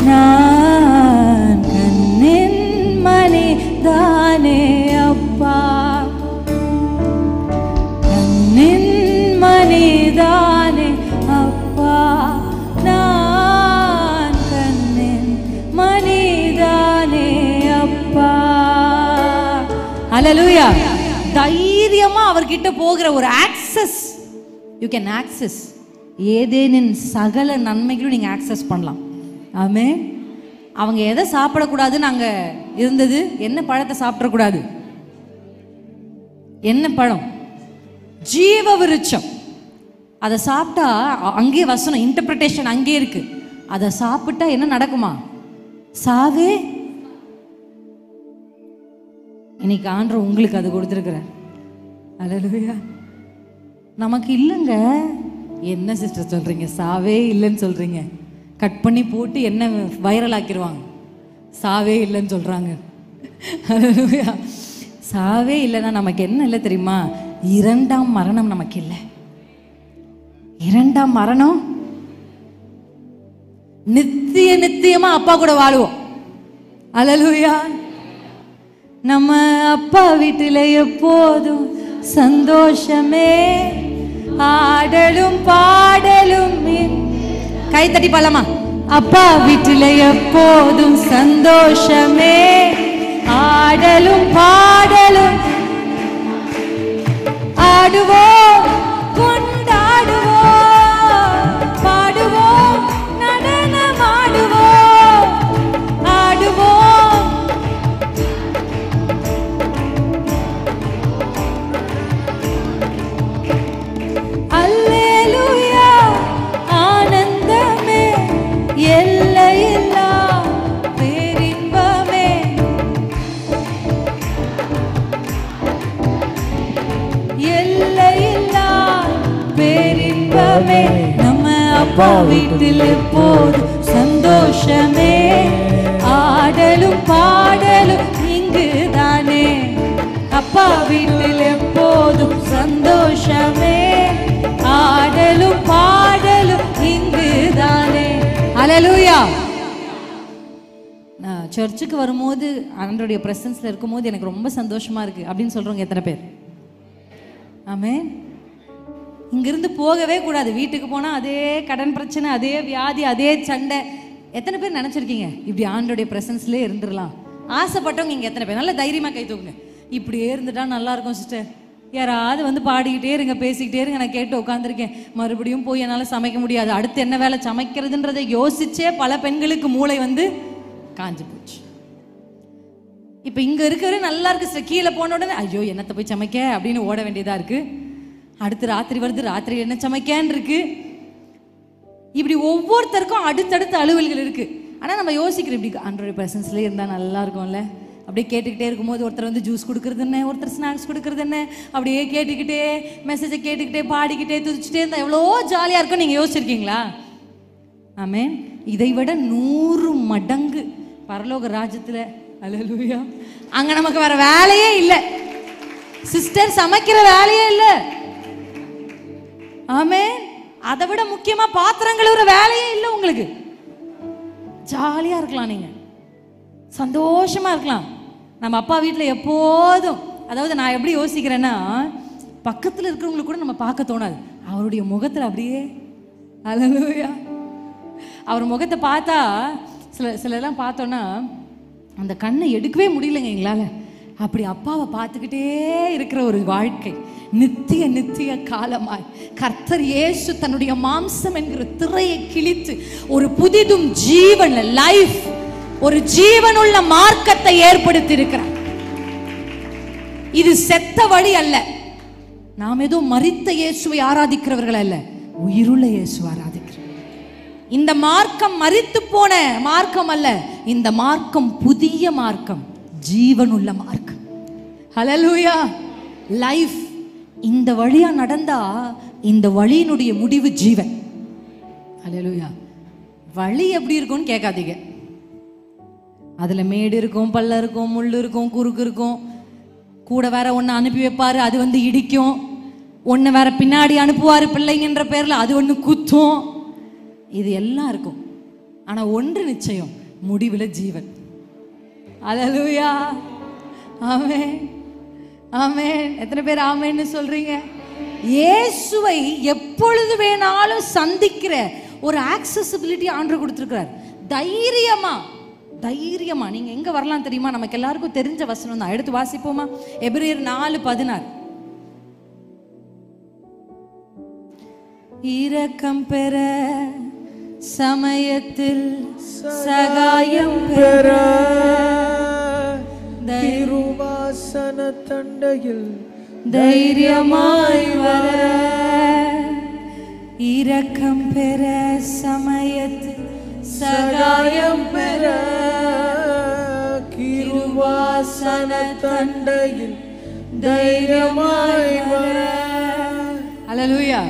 நான், கண்ணின் மணிதானே அப்பா, கண்ணின் மணிதானே அப்பா நான், கண்ணின் மணிதானே அப்பா. அல்லேலூயா. தைரியமா அவர்கிட்ட போகிற ஒரு ஆக்சஸ், யூ கேன் ஆக்சஸ். ஏதேனின் சகல நன்மைகளும் நீங்க ஆக்சஸ் பண்ணலாம். ஆமென். அவங்க எதை சாப்பிடக்கூடாதுன்னு அங்க இருந்தது? என்ன பழத்தை சாப்பிடக்கூடாது? என்ன பழம்? ஜீவ விருட்சம். அதை சாப்பிட்டா அங்கேயே வசனம், இன்டர்பிரிட்டேஷன் அங்கே இருக்கு. அதை சாப்பிட்டா என்ன நடக்குமா? சாவே. இன்னைக்கு ஆண்டவர் உங்களுக்கு அது கொடுத்துருக்கிறார். அல்லேலூயா. நமக்கு இல்லைங்க. என்ன சிஸ்டர் சொல்றீங்க? சாவே இல்லைன்னு சொல்றீங்க. கட் பண்ணி போட்டு என்ன வைரல் ஆக்கிடுவாங்க. சாவே இல்லைன்னு சொல்றாங்க. அல்லேலூயா. சாவே இல்லைன்னா நமக்கு என்ன இல்லை தெரியுமா? இரண்டாம் மரணம் நமக்கு இல்லை. இரண்டாம் மரணம் நித்திய நித்தியமா அப்பா கூட வாழுவோம். அல்லேலூயா. நம்ம அப்பா வீட்டில் எப்போதும் சந்தோஷமே, ஆடலும் பாடலும். கை தட்டி பாடலாமா? அப்பா வீட்டில் எப்போதும் சந்தோஷமே, ஆடலும் பாடலும். ஆடுவோம், கொண்டாடுவோம், பாடுவோம், நடனமாடுவோம், ஆடுவோம். அல்லேலூயா. ஆனந்தமே, எல்லையில்லா பேரின்பமே. எல்லையில்லா பேரின்பமே. நம்ம அப்பா வீட்டில் எப்போதும் சந்தோஷமே, ஆடலும் பாடலும் இங்கு தானே. அப்பா வீட்டில் எப்போதும் சந்தோஷமே, ஆடலும் பாடலும் இங்கு தானே. அல்லேலூயா. நான் சர்ச்சுக்கு வரும்போது ஆண்டவருடைய பிரசன்ஸ்ல இருக்கும்போது எனக்கு ரொம்ப சந்தோஷமா இருக்கு அப்படின்னு சொல்றவங்க எத்தனை பேர்? ஆமென். இங்கிருந்து போகவே கூடாது. வீட்டுக்கு போனா அதே கடன் பிரச்சனை, அதே வியாதி, அதே சண்டை. எத்தனை பேர் நினைச்சிருக்கீங்க இப்படி ஆண்டவருடைய பிரசன்ஸ்லயே இருந்துடலாம்? ஆசைப்பட்டவங்க இங்க எத்தனை பேர்? நல்ல தைரியமா கை தூக்குங்க. இப்படியே இருந்துட்டா நல்லா இருக்கும் சிஸ்டர். யாராவது வந்து பாடிக்கிட்டே இருங்க, பேசிக்கிட்டே இருங்க, நான் கேட்டு உட்காந்துருக்கேன். மறுபடியும் போய் என்னால் சமைக்க முடியாது, அடுத்து என்ன வேலை சமைக்கிறதுன்றதை யோசிச்சே பல பெண்களுக்கு மூளை வந்து காஞ்சு போச்சு. இப்போ இங்கே இருக்கிற நல்லா இருக்கு சிஸ்டர், கீழே போன உடனே ஐயோ என்னத்தை போய் சமைக்க அப்படின்னு ஓட வேண்டியதாக இருக்கு. அடுத்து ராத்திரி வருது, ராத்திரி என்ன சமைக்கன்னு இருக்கு. இப்படி ஒவ்வொருத்தருக்கும் அடுத்தடுத்த அலுவல்கள் இருக்கு. ஆனால் நம்ம யோசிக்கிறோம் இப்படி ஆண்டவருடைய பிரசன்ஸ்லேயே இருந்தால் நல்லா இருக்கும்ல. அப்படியே கேட்டுக்கிட்டே இருக்கும்போது ஒருத்தர் வந்து ஜூஸ் கொடுக்குறது என்ன, ஒருத்தர் ஸ்நாக்ஸ் கொடுக்குறது என்ன, அப்படியே கேட்டுக்கிட்டே மெசேஜை கேட்டுக்கிட்டே பாடிக்கிட்டே துதிச்சுட்டே இருந்தால் எவ்வளோ ஜாலியாக இருக்கும். நீங்கள் யோசிச்சிருக்கீங்களா? ஆமென். இதை விட 100 மடங்கு பரலோக ராஜ்யத்தில் அல்லேலூயா அங்கே நமக்கு வேற வேலையே இல்லை. சிஸ்டர் சமைக்கிற வேலையே இல்லை. ஆமென். அதை விட முக்கியமா பாத்திரம் கழுவுற வேலையே இல்லை. உங்களுக்கு ஜாலியா இருக்கலாம், நீங்க சந்தோஷமா இருக்கலாம். நம்ம அப்பா வீட்டில் எப்போதும், அதாவது நான் எப்படி யோசிக்கிறேன்னா, பக்கத்தில் இருக்கிறவங்களுக்கு கூட நம்ம பார்க்க தோணாது. அவருடைய முகத்தில் அப்படியே அல்லேலூயா அவர் முகத்தை பார்த்தா சிலர்லாம் பார்த்தோன்னா அந்த கண்ணை எடுக்கவே முடியலைங்க எங்களால். அப்படி அப்பாவை பார்த்துக்கிட்டே இருக்கிற ஒரு வாழ்க்கை, நித்திய நித்திய காலமாய் கர்த்தர் இயேசு தன்னுடைய மாம்சம் என்கிற திரையை கிழித்து ஒரு புதிதும் ஜீவன் லைஃப், ஒரு ஜீவனுள்ள மார்க்கத்தை ஏற்படுத்தி இருக்கிறார். இது செத்த வழி அல்ல. நாம் ஏதோ மரித்த இயேசுவை ஆராதிக்கிறவர்கள் அல்ல, உயிருள்ள இயேசுவை ஆராதிக்கிறோம். இந்த மார்க்கம் மரித்து போன மார்க்கம் அல்ல, இந்த மார்க்கம் புதிய மார்க்கம், ஜீவனுள்ள மார்க்கம். ஹல்லேலூயா. லைஃப். இந்த வழியா நடந்தா இந்த வழியினுடைய முடிவு ஜீவன். ஹல்லேலூயா. வழி எப்படி இருக்கும்னு கேட்காதீங்க. அதுல மேடு இருக்கும், பள்ளம் இருக்கும், முள் இருக்கும், குறுக்கு இருக்கும். கூட வேற ஒன்று அனுப்பி வைப்பாரு, அது வந்து இடிக்கும். ஒன்று வேற பின்னாடி அனுப்புவார் பிள்ளைங்கன்ற பேர்ல, அது ஒன்று குத்தும். இது எல்லாம் இருக்கும். ஆனா ஒன்று நிச்சயம், முடிவில் ஜீவன். அல்லேலூயா. ஆமென். ஆமென். எத்தனை பேர் ஆமென்னு சொல்றீங்க? இயேசுவை எப்பொழுது வேணாலும் சந்திக்கிற ஒரு ஆக்சசிபிலிட்டி ஆண்டவர் கொடுத்திருக்கிறார். தைரியமா தைரியமா நீங்க எங்க வரலாம் தெரியுமா? நமக்கு எல்லாருக்கும் தெரிஞ்ச வசனம் தான். எடுத்து வாசிப்போமா? எபிரேயர் 4:16. இரக்கம் பெற சமயத்தில் சகாயம் பெற திருவாசன தண்டையில் தைரியமாய் வர, இரக்கம் பெற சமயத்தில் சகாயம் பெற, திருவாசன தண்டையில் தைரியமாய் வர. அல்லேலூயா.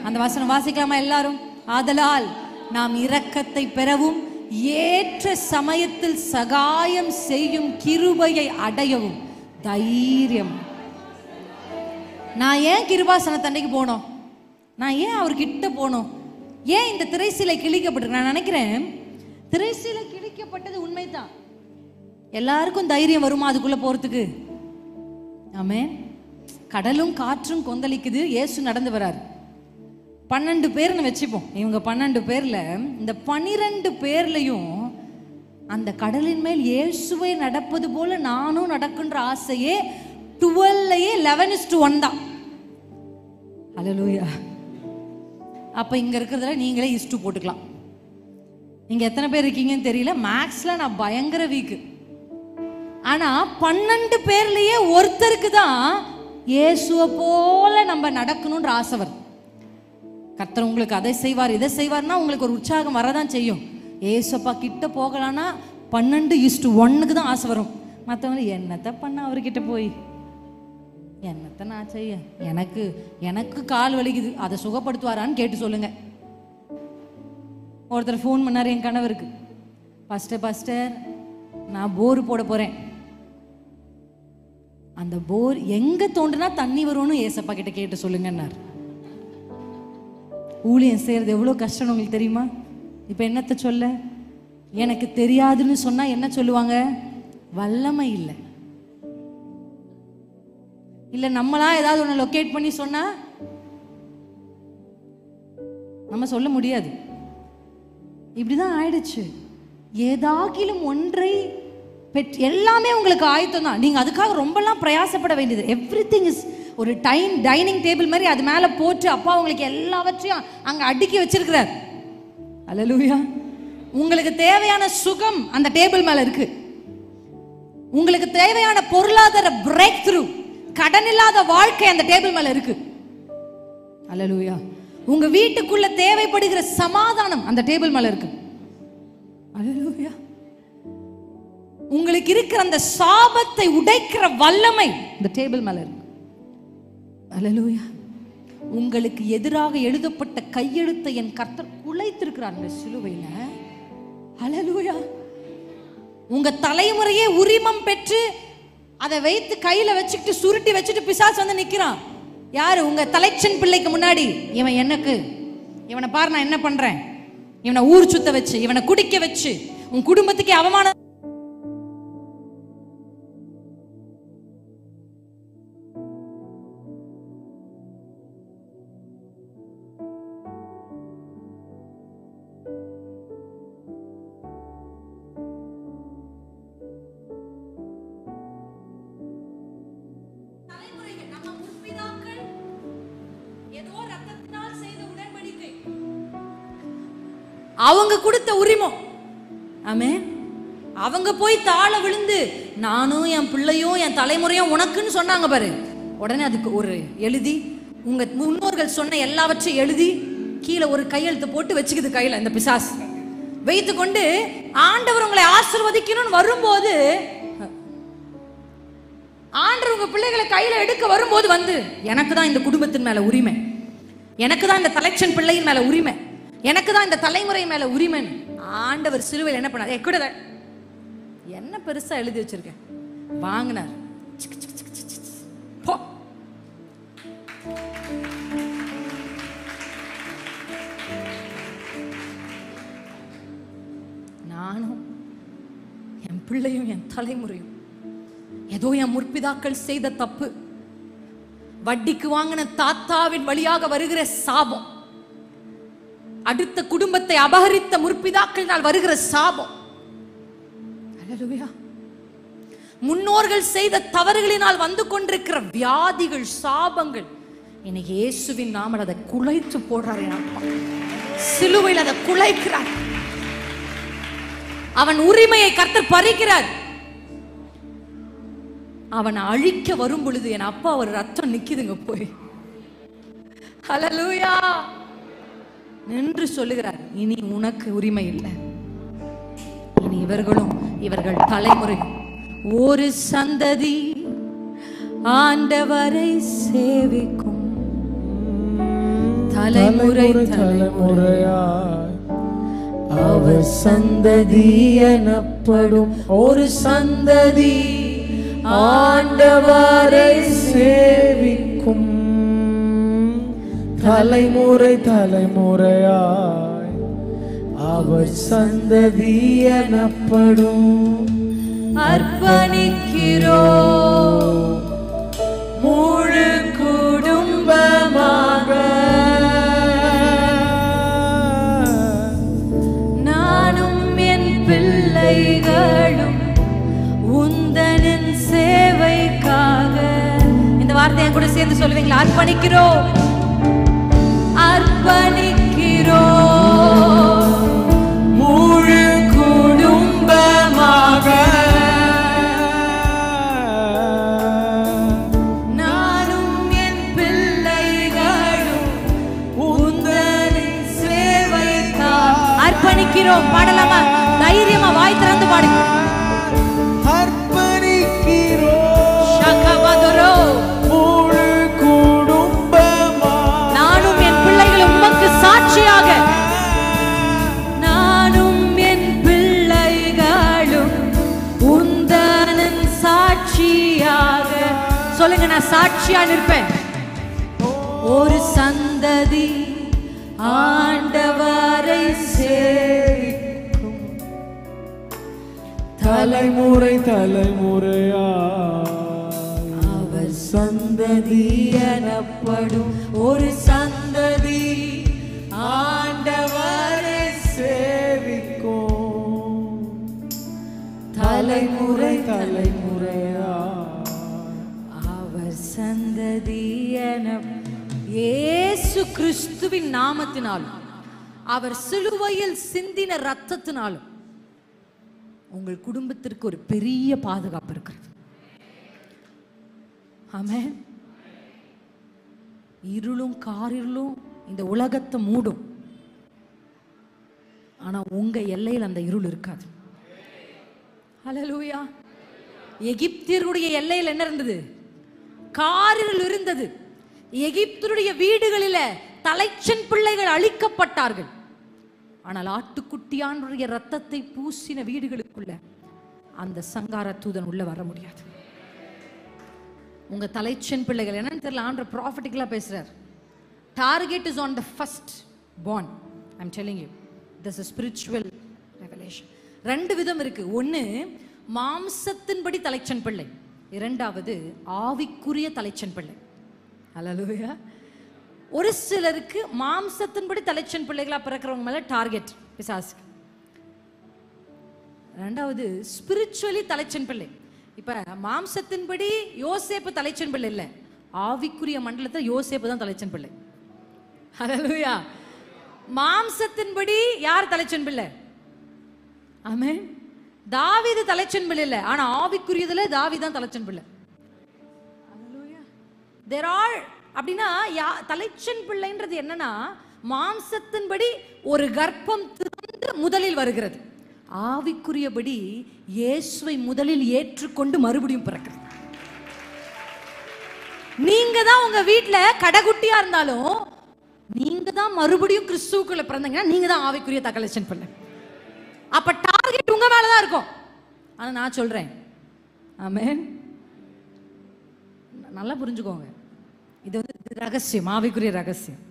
அந்த வசனம் வாசிக்கலாமா எல்லாரும்? ஆதலால் நாம் இரக்கத்தை பெறவும் ஏற்ற சமயத்தில் சகாயம் செய்யும் கிருபையை அடையவும் தைரியம். நான் ஏன் கிருபாசன தண்டைக்கு போனோம்? நான் ஏன் அவர்கிட்ட போனோம்? ஏன் இந்த திரைசீலை கிழிக்கப்பட்டு? நான் நினைக்கிறேன் திரைசீலை கிழிக்கப்பட்டது உண்மைதான். எல்லாருக்கும் தைரியம் வருமா அதுக்குள்ள போறதுக்கு? ஆமென். கடலும் காற்றும் கொந்தளிக்குது, இயேசு நடந்து வராரு. 12 பேர்னு வச்சுப்போம். இவங்க 12 பேர்ல இந்த 12 பேர்லையும் அந்த கடலின் மேல் இயேசுவை நடப்பது போல நானும் நடக்குன்ற ஆசையே 12லயே 11:1 தான். அல்லேலூயா. அப்ப இங்க இருக்கிறதுல நீங்களே இஸ்டு போட்டுக்கலாம். நீங்க எத்தனை பேர் இருக்கீங்கன்னு தெரியல. மேக்ஸ்ல நான் பயங்கர வீக்கு. ஆனா 12 பேர்லயே ஒருத்தருக்கு தான் இயேசுவை போல நம்ம நடக்கணும்ன்ற ஆசை வருது. கர்த்தர் உங்களுக்கு அதை செய்வார் இதை செய்வார்னா உங்களுக்கு ஒரு உற்சாகம் வரதான் செய்யும். ஏசப்பா கிட்ட போகலான்னா 12:1 தான் ஆசை வரும். மற்றவங்க என்னத்தை பண்ண அவர்கிட்ட போய் என்னத்தை நான் செய்ய, எனக்கு கால் வலிக்குது, அதை சுகப்படுத்துவாரான்னு கேட்டு சொல்லுங்க. ஒருத்தர் ஃபோன் பண்ணார் என் கணவருக்கு, பாஸ்டர் நான் போர் போட போறேன். அந்த போர் எங்க தோண்டுனா தண்ணி வரும்னு ஏசப்பா கிட்ட கேட்டு சொல்லுங்கன்னார். ஊழியம் செய்யறது எவ்வளவு கஷ்டம் உங்களுக்கு தெரியுமா? இப்ப என்னத்தை சொல்ல? எனக்கு தெரியாதுன்னு சொன்னா என்ன சொல்லுவாங்க? வல்லமை இல்லை. இல்ல நம்மளா ஏதாவது ஒண்ணு லொகேட் பண்ணி சொன்னா நம்ம சொல்ல முடியாது. இப்படிதான் ஆயிடுச்சு. ஏதாகிலும் ஒன்றை எல்லாமே உங்களுக்கு ஆயத்தம் தான். நீங்க அதுக்காக ரொம்பலாம் பிரயாசப்பட வேண்டியது. எவ்ரிதிங் இஸ் ஒரு டைனிங் டேபிள் மாதிரி அது மேல போட்டு அப்பா உங்களுக்கு எல்லாவற்றையும் அங்க அடுக்கி வச்சிருக்கிறார். அல்லேலூயா. உங்களுக்கு தேவையான சுகம் அந்த டேபிள் மேல இருக்கு. உங்களுக்கு தேவையான பொருளாதார பிரேக் த்ரூ, கடன் இல்லாத வாழ்க்கை அந்த டேபிள் மேல இருக்கு. அல்லேலூயா. உங்க வீட்டுக்குள்ள தேவைப்படுகிற சமாதானம் அந்த டேபிள் மேல இருக்கு. அல்லேலூயா. உங்களுக்கு இருக்கிற அந்த சாபத்தை உடைக்கிற வல்லமை இந்த டேபிள் மேல இருக்கு. அல்லேலூயா. உங்களுக்கு எதிராக எழுதப்பட்ட கையெழுத்தை என் கர்த்தர் குலைத்திருக்கிறார் இந்த சிலுவையில. அல்லேலூயா. உங்க தலைமுறையே உரிமம் பெற்று அதை வைத்து கையில வச்சுக்கிட்டு சுருட்டி வச்சுட்டு பிசாசு வந்து நிக்கிறான். யாரு? உங்க தலைச்சன் பிள்ளைக்கு முன்னாடி. இவன் எனக்கு, இவனை பாரு நான் என்ன பண்றேன், இவனை ஊர் சுத்த வச்சு, இவனை குடிக்க வச்சு, உன் குடும்பத்துக்கு அவமானம். அவங்க கொடுத்த உரிமம். ஆமென். அவங்க போய் தாழ விழுந்து நானும் என் பிள்ளையும் என் தலைமுறையும் உனக்குன்னு சொன்னாங்க பாரு. உடனே அதுக்கு ஒரு எழுதி, உங்க முன்னோர்கள் சொன்ன எல்லாவற்றையும் எழுதி கீழே ஒரு கையெழுத்து போட்டு வச்சுக்குது கையில இந்த பிசாசு. வைத்து கொண்டு ஆண்டவர் உங்களை ஆசீர்வதிக்கணும்னு வரும்போது, ஆண்டவர் உங்க பிள்ளைகளை கையில எடுக்க வரும்போது வந்து எனக்கு தான் இந்த குடும்பத்தின் மேல உரிமை, எனக்கு தான் இந்த தலைச்சன் பிள்ளையின் மேல உரிமை, எனக்கு தான் இந்த தலைமுறை மேல உரிமை. ஆண்டவர் சிலுவையில் என்ன பண்ணார்? கூட என்ன பெருசா எழுதி வச்சிருக்கேன் வாங்கினார். நானும் என் பிள்ளையும் என் தலைமுறையும் ஏதோ என் முற்பிதாக்கள் செய்த தப்பு, வட்டிக்கு வாங்கின தாத்தாவின் வழியாக வருகிற சாபம், அடுத்த குடும்பத்தை அபகரித்த முற்பிதாக்களினால் வருகிற சாபம், அல்லேலூயா, முன்னோர்கள் செய்த தவறுகளினால் வந்து கொண்டிருக்கிற வியாதிகள், சாபங்கள், இன்னைக்கு இயேசுவின் நாமத்தில் அதை குலைத்து போடுறாரு. சிலுவையில் அதை குலைக்கிறார். அவன் உரிமையை கர்த்தர் பறிக்கிறார். அவனை அழிக்க வரும் பொழுது என் அப்பா ஒரு ரத்தம் நிக்குதுங்க போய். அல்லேலூயா. நின்று சொல்லுகிறார், இனி உனக்கு உரிமை இல்லை, இனி இவர்களும் இவர்கள் தலைமுறை ஒரு சந்ததி ஆண்டவரை சேவிக்கும், தலைமுறை தலைமுறையாய் அவர் சந்ததி எனப்படும் ஒரு சந்ததி ஆண்டவரை சேவிக்கும், தலைமுறை தலைமுறையாய் அவர் சந்ததி எனப்படும். அர்ப்பணிக்கிறோ முழு குடும்பமாக நானும் என் பிள்ளைகளும் உந்தனின் சேவைக்காக. இந்த வார்த்தை என் கூட சேர்ந்து சொல்லுவீங்களா? அர்ப்பணிக்கிறோம், அர்ப்பணிக்கிறோம் முழு குடும்பமாக நானும் என் பிள்ளைகளும் உந்தனின் சேவைக்காக அர்ப்பணிக்கிறோம். பாடலாமா? தைரியமா வாய் திறந்து பாடுங்க. அர்ப்பணிக்கிறோம் ஷகவதரோ முழு குடும்பமா நானும் என் பிள்ளைகளும் உமக்கு சாட்சியாக, நானும் என் பிள்ளைகளும் உந்தனின் சாட்சியாக. சொல்லுங்க, நான் சாட்சியா நிற்பேன். ஒரு சந்ததி ஆண்டவரை சேவிக்கும், தலைமுறை தலைமுறையா அவர் சந்ததி எனப்படும் ஒரு சந்ததி ஆண்டவரை சேவிக்கும், தலைமுறை தலைமுறையா அவர் சந்ததி என. இயேசு கிறிஸ்துவின் நாமத்தினாலும் அவர் சிலுவையில் சிந்தின இரத்தத்தினாலும் உங்கள் குடும்பத்திற்கு ஒரு பெரிய பாதுகாப்பு இருக்கிறது. ஆமென். இருளும் காரிருளும் இந்த உலகத்தை மூடும், ஆனா உங்க எல்லையில் அந்த இருள் இருக்காது. ஹல்லேலூயா. எகிப்தியருடைய எல்லையில் என்ன இருந்தது? காரிருள் இருந்தது. எகிப்தியருடைய வீடுகளில் தலைச்சன் பிள்ளைகள் அழிக்கப்பட்டார்கள். ஆனால் ஆட்டுக்குட்டியானுடைய ரத்தத்தை பூசின வீடுகளுக்குள்ள அந்த சங்கார தூதன் உள்ள வர முடியாது. உங்க தலைச்சன் பிள்ளைகள் என்னன்னு தெரியல, ஆண்டவர் ப்ராஃபட்டிக்கலா பேசுறார். Target is on the first born. I'm telling you, this is spiritual revelation. ரெண்டு விதம் இருக்கு. ஒன்னு மாம்சத்தின்படி தலைச்சன் பிள்ளை, இரண்டாவது ஆவிக்குரிய தலைச்சன் பிள்ளை. ஹல்லேலூயா. ஒரு சிலருக்கு மாம்சத்தின்படி தலைச்சன் பிள்ளைகளா பிறக்கிறவங்க மேல டார்கெட் பிசாசு. ரெண்டாவது ஸ்பிரிச்சுவலி தலைச்சன் பிள்ளை. இப்ப மாம்சத்தின்படி யோசேப்பு தலைச்சன் பிள்ளை இல்ல, ஆவிக்குரிய மண்டலத்தில் யோசேப்பு தான் தலைச்சன் பிள்ளை. ஹல்லேலூயா. மாம்சத்தின்படி யார் தலைச்சன் பிள்ளை? ஆமென். தாவீது தலைச்சன் பிள்ளை இல்ல, ஆனா ஆவிக்குரியதுல தாவீது தான் தலைச்சன் பிள்ளை. ஹல்லேலூயா. தேர் ஆர் அப்படின்னா தலைச்சன் பிள்ளைன்றது என்னன்னா, மாம்சத்தின்படி ஒரு கர்ப்பம் திறந்து முதலில் வருகிறது, ஆவிக்குரியபடி இயேசுவை முதலில் ஏற்றுக்கொண்டு மறுபடியும் பிறக்கிறது. நீங்க தான் உங்க வீட்டுல கடைக்குட்டியா இருந்தாலும் நீங்க தான் மறுபடியும் கிறிஸ்துவுக்குள்ள பிறந்தீங்கன்னா நீங்க தான் ஆவிக்குரிய தலைச்சன் பிள்ளை. அப்ப டார்கெட் உங்க மேலதான் இருக்கும். ஆனா நான் சொல்றேன், ஆமென், நல்லா புரிஞ்சுக்கோங்க, இது வந்து ரகசியம், ஆவிக்குரிய ரகசியம்.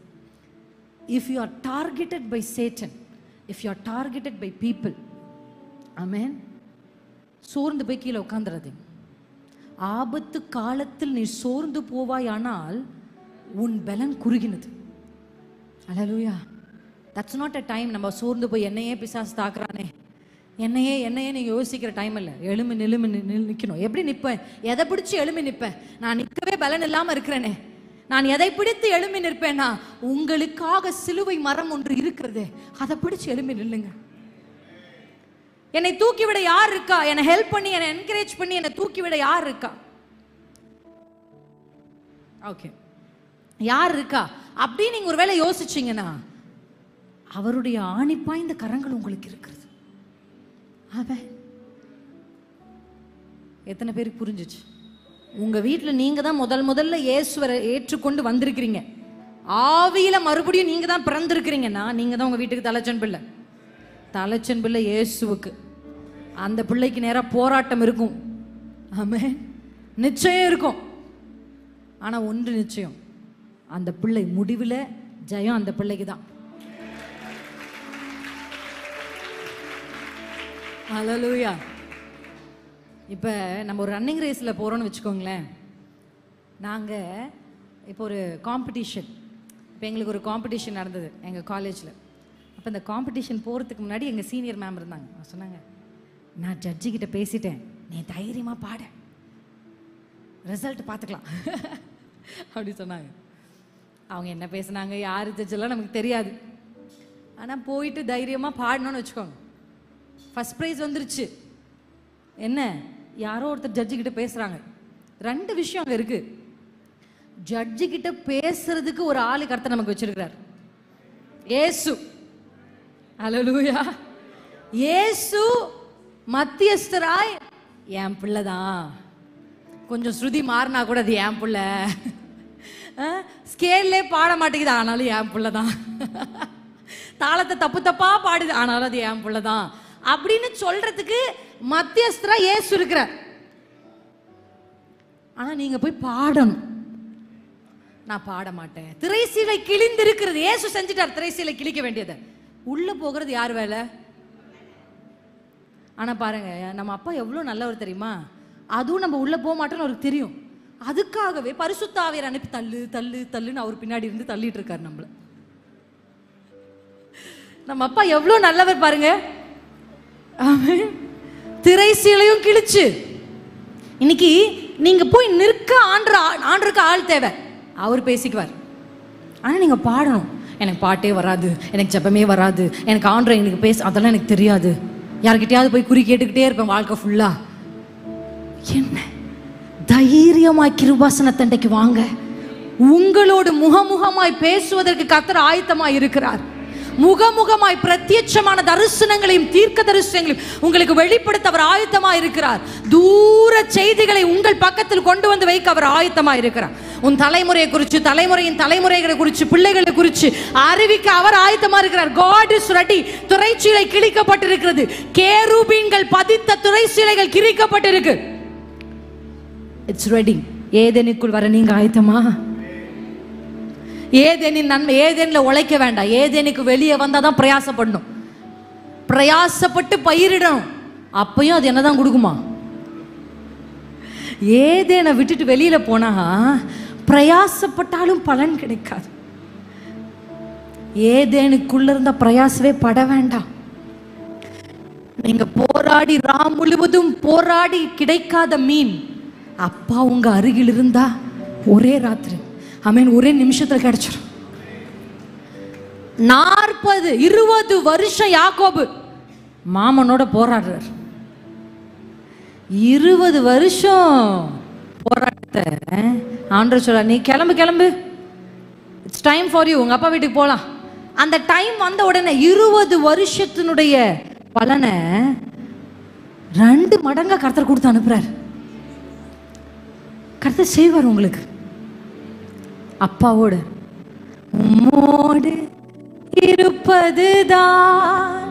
If you are targeted by Satan, if you are targeted by people, ஆமென், சோர்ந்து போய் கீழே உட்காந்துறாதீங்க. ஆபத்து காலத்தில் நீ சோர்ந்து போவாய், ஆனால் உன் பலன் குறுகினது. ஹல்லேலூயா. தட்ஸ் நாட் அ டைம் நம்ம சோர்ந்து போய் என்னையே பிசாசு தாக்குறானே, என்னையே நீங்க யோசிக்கிற டைம் இல்லை. எழுமி நிற்கணும். எப்படி நிற்பேன்? எதை பிடிச்சி எழுமி நிற்பேன்? நான் நிற்கவே பலன் இல்லாமல் இருக்கிறேனே, நான் எதை பிடித்து எழுமி நிற்பேன்னா, உங்களுக்காக சிலுவை மரம் ஒன்று இருக்கிறது, அதை பிடிச்சு எழுமி நில்லுங்க. என்னை தூக்கிவிட யார் இருக்கா? என்னை ஹெல்ப் பண்ணி, என்னை என்கரேஜ் பண்ணி என்னை தூக்கிவிட யார் இருக்கா? ஓகே, யார் இருக்கா அப்படின்னு நீங்க ஒருவேளை யோசிச்சீங்கன்னா, அவருடைய ஆணிப்பாய்ந்த கரங்கள் உங்களுக்கு இருக்கிறது. அவன் எத்தனை பேருக்கு புரிஞ்சிச்சு? உங்க வீட்டுல நீங்க தான் முதல்ல இயேசுவரை ஏற்றுக்கொண்டு வந்திருக்கிறீங்க, ஆவியில மறுபடியும் நீங்க தான் பிறந்திருக்கிறீங்கன்னா, நீங்க தான் உங்க வீட்டுக்கு தலைச்சன் பிள்ளை. தலைச்சன் பிள்ளை இயேசுவுக்கு. அந்த பிள்ளைக்கு நேரா போராட்டம் இருக்கும், ஆமென், நிச்சயம் இருக்கும். ஆனா ஒன்று நிச்சயம், அந்த பிள்ளை முடிவில் ஜெயம் அந்த பிள்ளைக்கு தான். ஹல்லேலூயா. இப்போ நம்ம ஒரு ரன்னிங் ரேஸில் போகிறோன்னு வச்சுக்கோங்களேன். நாங்கள் இப்போ ஒரு காம்படிஷன், இப்போ எங்களுக்கு ஒரு காம்படிஷன் நடந்தது எங்கள் காலேஜில். அப்போ இந்த காம்படிஷன் போகிறதுக்கு முன்னாடி எங்கள் சீனியர் மேம் இருந்தாங்க. அவங்க சொன்னாங்க, நான் ஜட்ஜிக்கிட்ட பேசிட்டேன், நீ தைரியமாக பாட, ரிசல்ட் பார்த்துக்கலாம் அப்படி சொன்னாங்க. அவங்க என்ன பேசுனாங்க, யார் ஜட்ஜெல்லாம் நமக்கு தெரியாது. ஆனால் போயிட்டு தைரியமாக பாடணும்னு வச்சுக்கோங்க. ஃபர்ஸ்ட் ப்ரைஸ் வந்துருச்சு. என்ன, யாரோ ஒருத்தர் ஜட்ஜிக்கிட்ட பேசுகிறாங்க. ரெண்டு விஷயம் அங்கே இருக்குது. ஜட்ஜிக்கிட்ட பேசுறதுக்கு ஒரு ஆளு கர்த்தர் நமக்கு வச்சிருக்கிறார், இயேசு. ஹல்லேலூயா. இயேசு மத்தியஸ்தராய், என் பிள்ளைதான், கொஞ்சம் ஸ்ருதி மாறினா கூட அது என் பிள்ளை, ஸ்கேல்லே பாட மாட்டேங்குது ஆனாலும் என் பிள்ளைதான், தாளத்தை தப்பா பாடுது ஆனாலும் அது என் பிள்ளைதான் அப்படின்னு சொல்றதுக்கு மத்தியஸ்தரா இயேசு இருக்கிறார். ஆனா நீங்க போய் பாடணும். நான் பாட மாட்டேன். திரைசீலை கிழிந்து இருக்கிறது, இயேசு செஞ்சுட்டார் திரைசீலை கிழிக்க வேண்டியதை. உள்ள போகிறது யார் வேலை? ஆனா பாருங்க, நம்ம அப்பா எவ்வளவு நல்லவர் தெரியுமா? அதுவும் நம்ம உள்ள போக மாட்டோம்னு அவருக்கு தெரியும். அதுக்காகவே பரிசுத்த ஆவியாரை அனுப்பி தள்ளு தள்ளு தள்ளுன்னு அவர் பின்னாடி இருந்து தள்ளிட்டு இருக்காரு நம்மள. நம்ம அப்பா எவ்வளவு நல்லவர் பாருங்க. திரைசீலையும் கிழிச்சு இன்னைக்கு நீங்க போய் நிற்க ஆண்டருக்கு ஆள் தேவை, அவர் பேசிக்குவார். ஆனா நீங்க பாடணும். எனக்கு பாட்டே வராது, எனக்கு ஜெபமே வராது, எனக்கு ஆண்டரை எனக்கு பேச அதெல்லாம் எனக்கு தெரியாது, யார்கிட்டயாவது போய் குறி கேட்டுக்கிட்டே இருப்பேன் வாழ்க்கை ஃபுல்லா. என்ன தைரியமாய் கிருபாசன தண்டைக்கு வாங்க. உங்களோடு முகமுகமாய் பேசுவதற்கு கர்த்தர் ஆயத்தமாய் இருக்கிறார். முகமுகமாய் பிரத்யட்சமான தரிசனங்களையும் தீர்க்க தரிசனங்களையும் உங்களுக்கு வெளிப்படுத்த அவர் ஆயத்தமாக இருக்கிறார். தூர செய்திகளை உங்கள் பக்கத்தில் கொண்டு வந்து வைக்க அவர் ஆயத்தமாக இருக்கிறார். உன் தலைமுறையை குறித்து, தலைமுறையின் தலைமுறைகளை குறித்து, பிள்ளைகளை குறித்து அறிவிக்க அவர் ஆயத்தமாக இருக்கிறார். God is ready. துறைச்சீலை கிழிக்கப்பட்டிருக்கிறது. கேருபீன்கள் பதித்த துறைச்சீலைகள் கிழிக்கப்பட்டிருக்கு. It's ready. ஏதேனுக்குள் வர நீங்க ஆயத்தமா? ஏதேனின் நன்மை, ஏதேனில் உழைக்க வேண்டாம். ஏதேனுக்கு வெளியே வந்தால் தான் பிரயாசப்படணும். பிரயாசப்பட்டு பயிரிடணும். அப்பயும் அது என்னதான் கொடுக்குமா? ஏதேனை விட்டுட்டு வெளியில போனா பிரயாசப்பட்டாலும் பலன் கிடைக்காது. ஏதேனுக்குள்ள இருந்த பிரயாசவே பட வேண்டாம். நீங்க போராடி ராம் முழுவதும் போராடி கிடைக்காத மீன் அப்பா உங்க அருகில் இருந்தா ஒரே ராத்திரி, ஆமென், ஒரே நிமிஷத்துல கிடைச்சிடும். 40-20 வருஷம் யாக்கோபு மாமனோட போராடுறார். 20 வருஷம் போராட்டத்தை ஆண்டவர் சொல்ல, நீ கிளம்பு கிளம்பு, இட்ஸ் டைம் ஃபார் யூ, உங்க அப்பா வீட்டுக்கு போலாம். அந்த டைம் வந்த உடனே 20 வருஷத்தினுடைய பலனை 2 மடங்கா கர்த்தர் கொடுத்து அனுப்புறார். கர்த்தர் செய்வார் உங்களுக்கு. அப்பாவோடு உம்மோடு இருப்பதுதான்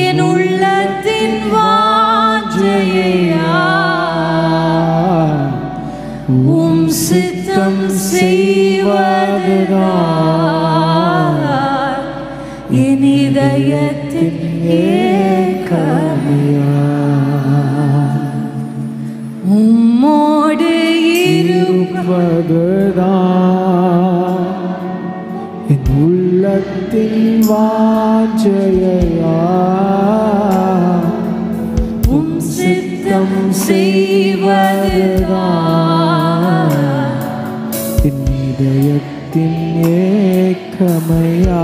என் உள்ளத்தின் வாஞ்சையா, உம் சித்தம் செய்வதுதான் என் இதயத்தின் ஏக்கமையா. உம்மோடு இருப்பதுதான் என் உள்ளத்தின் வாஞ்சையா, உம் சித்தம் செய்வதுதான் என் இதயத்தின் ஏக்கமையா.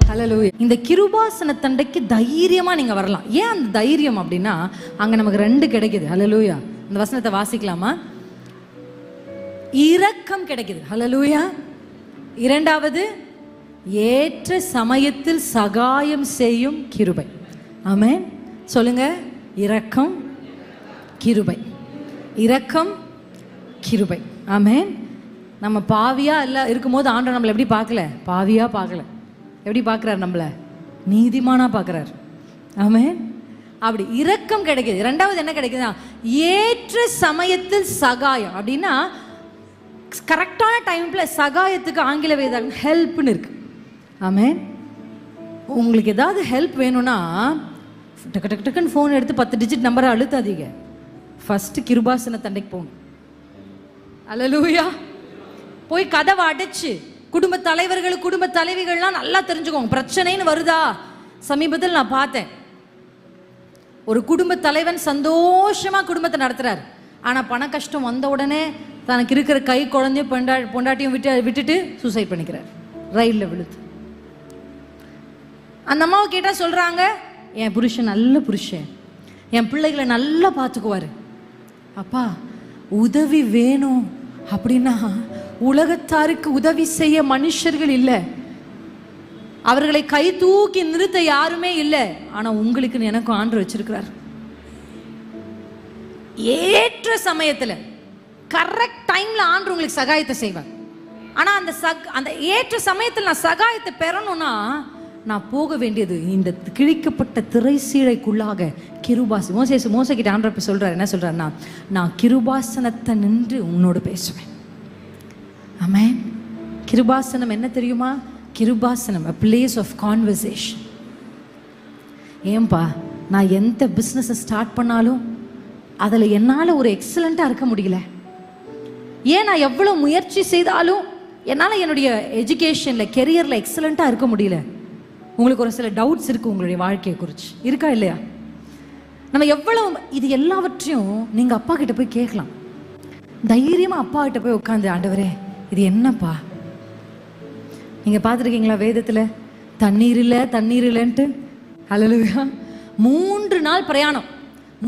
ஹல்லேலூயா. இந்த கிருபாசன தண்டைக்கு தைரியமா நீங்க வரலாம். ஏன் அந்த தைரியம் அப்படின்னா, அங்க நமக்கு 2 கிடைக்குது. ஹல்லேலூயா. இந்த வசனத்தை வாசிக்கலாமா? இரக்கம் கிடைக்குது. ஹல்லேலூயா. 2வது ஏற்ற சமயத்தில் சகாயம் செய்யும் கிருபை. ஆமென். சொல்லுங்க, இரக்கம் கிருபை, இரக்கம் கிருபை. ஆமென். நம்ம பாவியா எல்லாம் இருக்கும்போது ஆண்டவர் நம்மளை எப்படி பார்க்கல? பாவியா பார்க்கல. எப்படி பார்க்குறாரு? நம்மளை நீதிமானா பார்க்குறாரு. ஆமென். அப்படி இரக்கம் கிடைக்குது. 2வது என்ன கிடைக்குதுன்னா, ஏற்ற சமயத்தில் சகாயம். அப்படின்னா கரெக்டான டைம்ல சகாயத்துக்கு ஆங்கில வேதம் ஹெல்ப்னு இருக்கு. ஆமென். உங்களுக்கு ஏதாவது ஹெல்ப் வேணும்னா டக்கு டக்கு டக்குன்னு ஃபோன் எடுத்து 10 டிஜிட் நம்பரை அழுத்தாதீங்க. ஃபர்ஸ்ட் கிருபாசன தண்டைக்கு போகணும். அல்லேலூயா. போய் கதவை அடைச்சு குடும்ப தலைவர்கள், குடும்ப தலைவிகள்லாம் நல்லா தெரிஞ்சுக்கோங்க. பிரச்சனைன்னு வருதா? சமீபத்தில் நான் பார்த்தேன், ஒரு குடும்ப தலைவன் சந்தோஷமா குடும்பத்தை நடத்துறாரு. ஆனா பண கஷ்டம் வந்த உடனே தனக்கு இருக்கிற கை குழந்தையும் பொண்டாட்டியும் விட்டுட்டு சூசைட் பண்ணிக்கிறார், ரயிலில் விழுது. அந்த அம்மாவை கேட்டா சொல்றாங்க, என் புருஷன் நல்ல புருஷன், என் பிள்ளைகளை நல்லா பார்த்துக்குவாரு. அப்பா உதவி வேணும் அப்படின்னா உலகத்தாருக்கு உதவி செய்ய மனுஷர்கள் இல்லை, அவர்களை கை தூக்கி நிறுத்த யாருமே இல்லை. ஆனா உங்களுக்கு எனக்கும் ஆண்டவர் வச்சிருக்கிறார். ஏற்ற சமயத்துல கரெக்ட் டைம்ல ஆண்டவர் உங்களுக்கு சகாயத்தை செய்வார். ஆனா அந்த ஏற்ற சமயத்தில் நான் சகாயத்தை பெறணும்னா நான் போக வேண்டியது இந்த கிழிக்கப்பட்ட திரைசீலைக்குள்ளாக. மோசகிட்ட ஆண்டவர் சொல்றாரு, என்ன சொல்றாருன்னா, நான் கிருபாசனத்தை நின்று உன்னோடு பேசுவேன். ஆமென். கிருபாசனம் என்ன தெரியுமா? கிருபாசனம் a place of conversation. ஏன்பா நான் எந்த பிஸ்னஸ் ஸ்டார்ட் பண்ணாலும் அதில் என்னால் ஒரு எக்ஸலண்ட்டாக இருக்க முடியல. ஏன் நான் எவ்வளோ முயற்சி செய்தாலும் என்னால் என்னுடைய எஜுகேஷனில் கெரியரில் எக்ஸலண்ட்டாக இருக்க முடியல. உங்களுக்கு ஒரு சில டவுட்ஸ் இருக்குது உங்களுடைய வாழ்க்கையை குறித்து, இருக்கா இல்லையா? நம்ம எவ்வளோ இது எல்லாவற்றையும் நீங்கள் அப்பா கிட்ட போய் கேட்கலாம். தைரியமாக அப்பா கிட்ட போய் உட்காந்து, ஆண்டவரே இது என்னப்பா? நீங்கள் பார்த்துருக்கீங்களா வேதத்தில் தண்ணீர் இல்லை தண்ணீர் இல்லைன்ட்டு? ஹல்லேலூயா. 3 நாள் பிரயாணம்,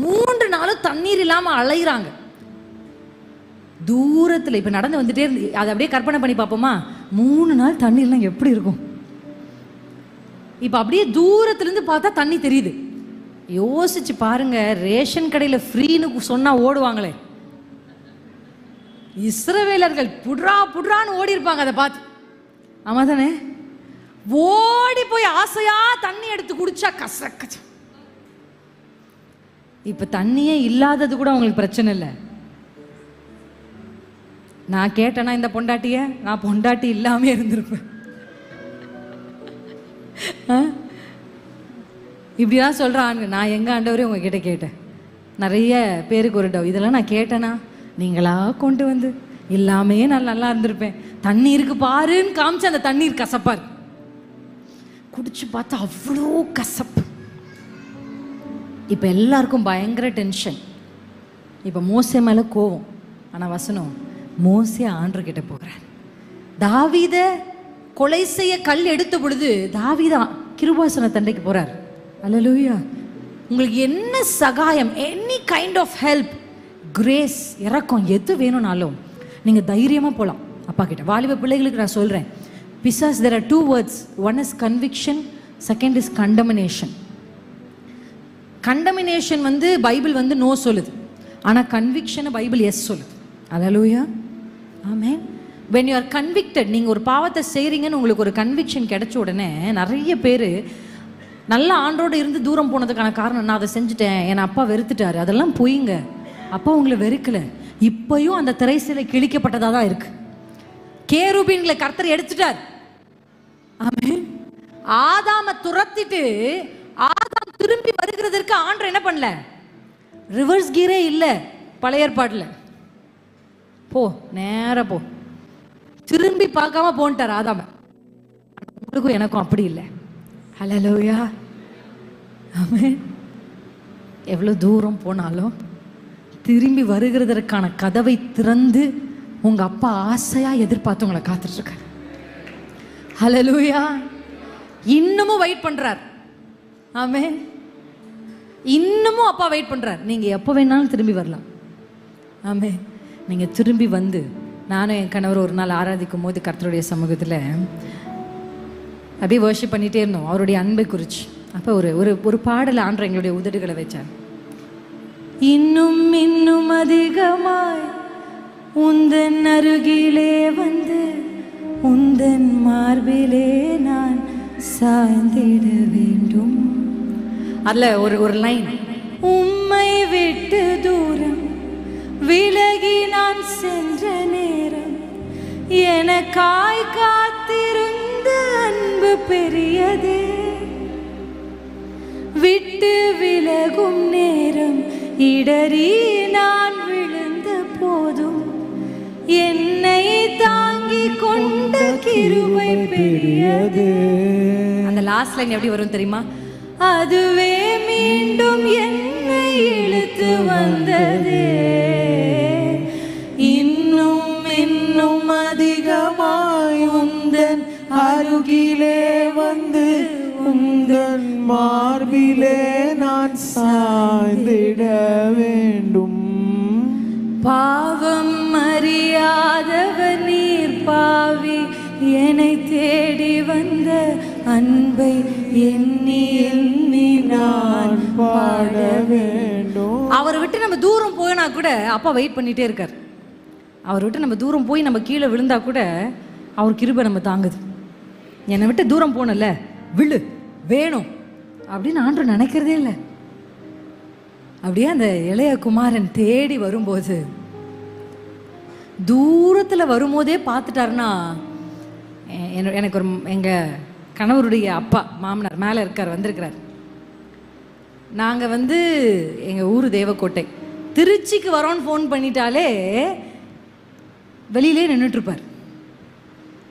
3 நாளும் தண்ணீர் இல்லாமல் அலைகிறாங்க. தூரத்தில் இப்போ நடந்து வந்துட்டே இருந்து அதை அப்படியே கற்பனை பண்ணி பார்ப்போமா, 3 நாள் தண்ணிலாம் எப்படி இருக்கும். இப்போ அப்படியே தூரத்துலேருந்து பார்த்தா தண்ணி தெரியுது. யோசிச்சு பாருங்க, ரேஷன் கடையில் ஃப்ரீன்னு சொன்னா ஓடுவாங்களே, இஸ்ரவேலர்கள் புட்ரா புட்ரான்னு ஓடி இருப்பாங்க அதை பார்த்து. ஆமா தானே? ஓடி போய் ஆசையா தண்ணி எடுத்து குடிச்சா கசக்கச்ச. இப்ப தண்ணியே இல்லாதது கூட அவங்களுக்கு பிரச்சனை இல்லை. நான் கேட்டேன்னா இந்த பொண்டாட்டிய, நான் பொண்டாட்டி இல்லாம இருந்திருப்பேன். இப்படிதான் சொல்றாங்க. நான் எங்க ஆண்டவரே உங்ககிட்ட கேட்டேன். நிறைய பேருக்கு ஒரு டவு, இதெல்லாம் நான் கேட்டேனா நீங்களா கொண்டு வந்து இல்லாமே நான் நல்லா இருந்திருப்பேன். தண்ணீருக்கு பாருன்னு காமிச்சு அந்த தண்ணீர் கசப்பா இருக்கு. குடிச்சு பார்த்தா அவ்வளோ கசப்பு. இப்ப எல்லாருக்கும் பயங்கர டென்ஷன். இப்ப மோசே மேல கோவம். ஆனா வசனம், மோசே ஆண்டவர்கிட்ட போகிறார். தாவீத கொலை செய்ய கல் எடுத்த பொழுது தாவீதா கிருபாசன தண்டைக்கு போறார். அல்லேலூயா. உங்களுக்கு என்ன சகாயம், any kind of help, grace, இறக்கம் எது வேணும்னாலும் நீங்க தைரியமா போகலாம் அப்பா கிட்ட. வாலிப பிள்ளைகளுக்கு நான் சொல்றேன், பிசாஸ், there are 2 words. One is conviction, second is condemnation. Contamination வந்து பைபிள் வந்து நோ சொல்லுது, ஆனா கன்விக்ஷனை பைபிள் எஸ் சொல்லுது. அல்லேலூயா. ஆமென். when you are convicted, நீங்க ஒரு பாவத்தை செய்றீங்கன்னு உங்களுக்கு ஒரு கன்விக்ஷன் கிடைச்ச உடனே நிறைய பேர் நல்ல ஆண்டோடு இருந்து தூரம் போனதுக்கான காரணம், நான் அதை செஞ்சுட்டேன், என் அப்பா வெறுத்துட்டாரு. அதெல்லாம் பொய்ங்க. அப்பா உங்களை வெறுக்கல. இப்பயும் அந்த திரைசிலை கிழிக்கப்பட்டதா தான் இருக்கு. கேருபீன்களை கர்த்தர் எடுத்துட்டார். ஆமென். ஆதாம துரத்திட்டு ஆதாம் திரும்பி வருகிறதற்கு ஆண்டவர் என்ன பண்ணல, ரிவர்ஸ் கீரே இல்ல பழைய ஏற்பாட்டுல. போ நேரா போ, திரும்பி பார்க்காம போன்ட்டார் ஆதாம. உங்களுக்கும் எனக்கும் அப்படி இல்லை. ஹல்லேலூயா. ஆமென். எவ்வளவு தூரம் போனாலும் திரும்பி வருகிறதற்கான கதவை திறந்து உங்க அப்பா ஆசையா எதிர்பார்த்து உங்களை காத்துட்டு இருக்காரு. ஹல்லேலூயா. இன்னமும் வெயிட் பண்றார். ஆமென். இன்னமும் அப்பா வெயிட் பண்றார். நீங்க எப்போ வேணாலும் திரும்பி வரலாம். ஆமென். நீங்க திரும்பி வந்து, நானும் என் கணவர் ஒரு நாள் ஆராதிக்கும் போது கர்த்தருடைய சமூகத்துல அப்படியே வர்ஷிப் பண்ணிட்டே இருந்தோம் அவருடைய அன்பை குறிச்சு. அப்போ ஒரு பாடல் ஆண்டவர் எங்களுடைய உதடுகளை வச்சார். இன்னும் இன்னும் அதிகமாய் உந்தன் அருகிலே வந்து உந்தன் மார்பிலே நான் சாய்ந்திட வேண்டும். அதுல ஒரு லைன், உம்மை விட்டு தூரம் விலகி நான் சென்ற நேரம் எனக்காய் காத்திருந்த அன்பு பெரியதே, விட்டு விலகும் நேரம் இடறி நான் விழுந்த போதும் என்னை தாங்கி கொண்ட கிருபை பெரியதே. அந்த லாஸ்ட் லைன் எப்படி வரும் தெரியுமா? அதுவே மீண்டும் என்னை இழுத்து வந்ததே, இன்னும் இன்னும் அதிகமாய் உந்தன் அருகிலே வந்து உந்தன் மார்பிலே நான் சாய்ந்திட வேண்டும். பாவம் அறியாதவர் நீர் பாவி என்னை தேடி வந்த அன்பை எண்ணி எண்ணி நான் பாட வேண்டும். அவரை விட்டு நம்ம தூரம் போனா கூட அப்பா வெயிட் பண்ணிட்டே இருக்கார். அவரை விட்டு நம்ம தூரம் போய் நம்ம கீழே விழுந்தா கூட அவர் கிருபை நம்ம தாங்குது. என்னை விட்டு தூரம் போனல, விழு வேணும் அப்படின்னு ஆண்டவர் நினைக்கிறதே இல்லை. அப்படியே அந்த இளைய குமாரன் தேடி வரும்போது, தூரத்துல வரும்போதே பார்த்துட்டாருன்னா, எனக்கு ஒரு எங்க கணவருடைய அப்பா மாமனார் மேலே இருக்கார், வந்திருக்கிறார். நாங்கள் வந்து எங்கள் ஊர் தேவக்கோட்டை, திருச்சிக்கு வரோன்னு ஃபோன் பண்ணிட்டாலே வெளியிலே நின்றுட்டுருப்பார்.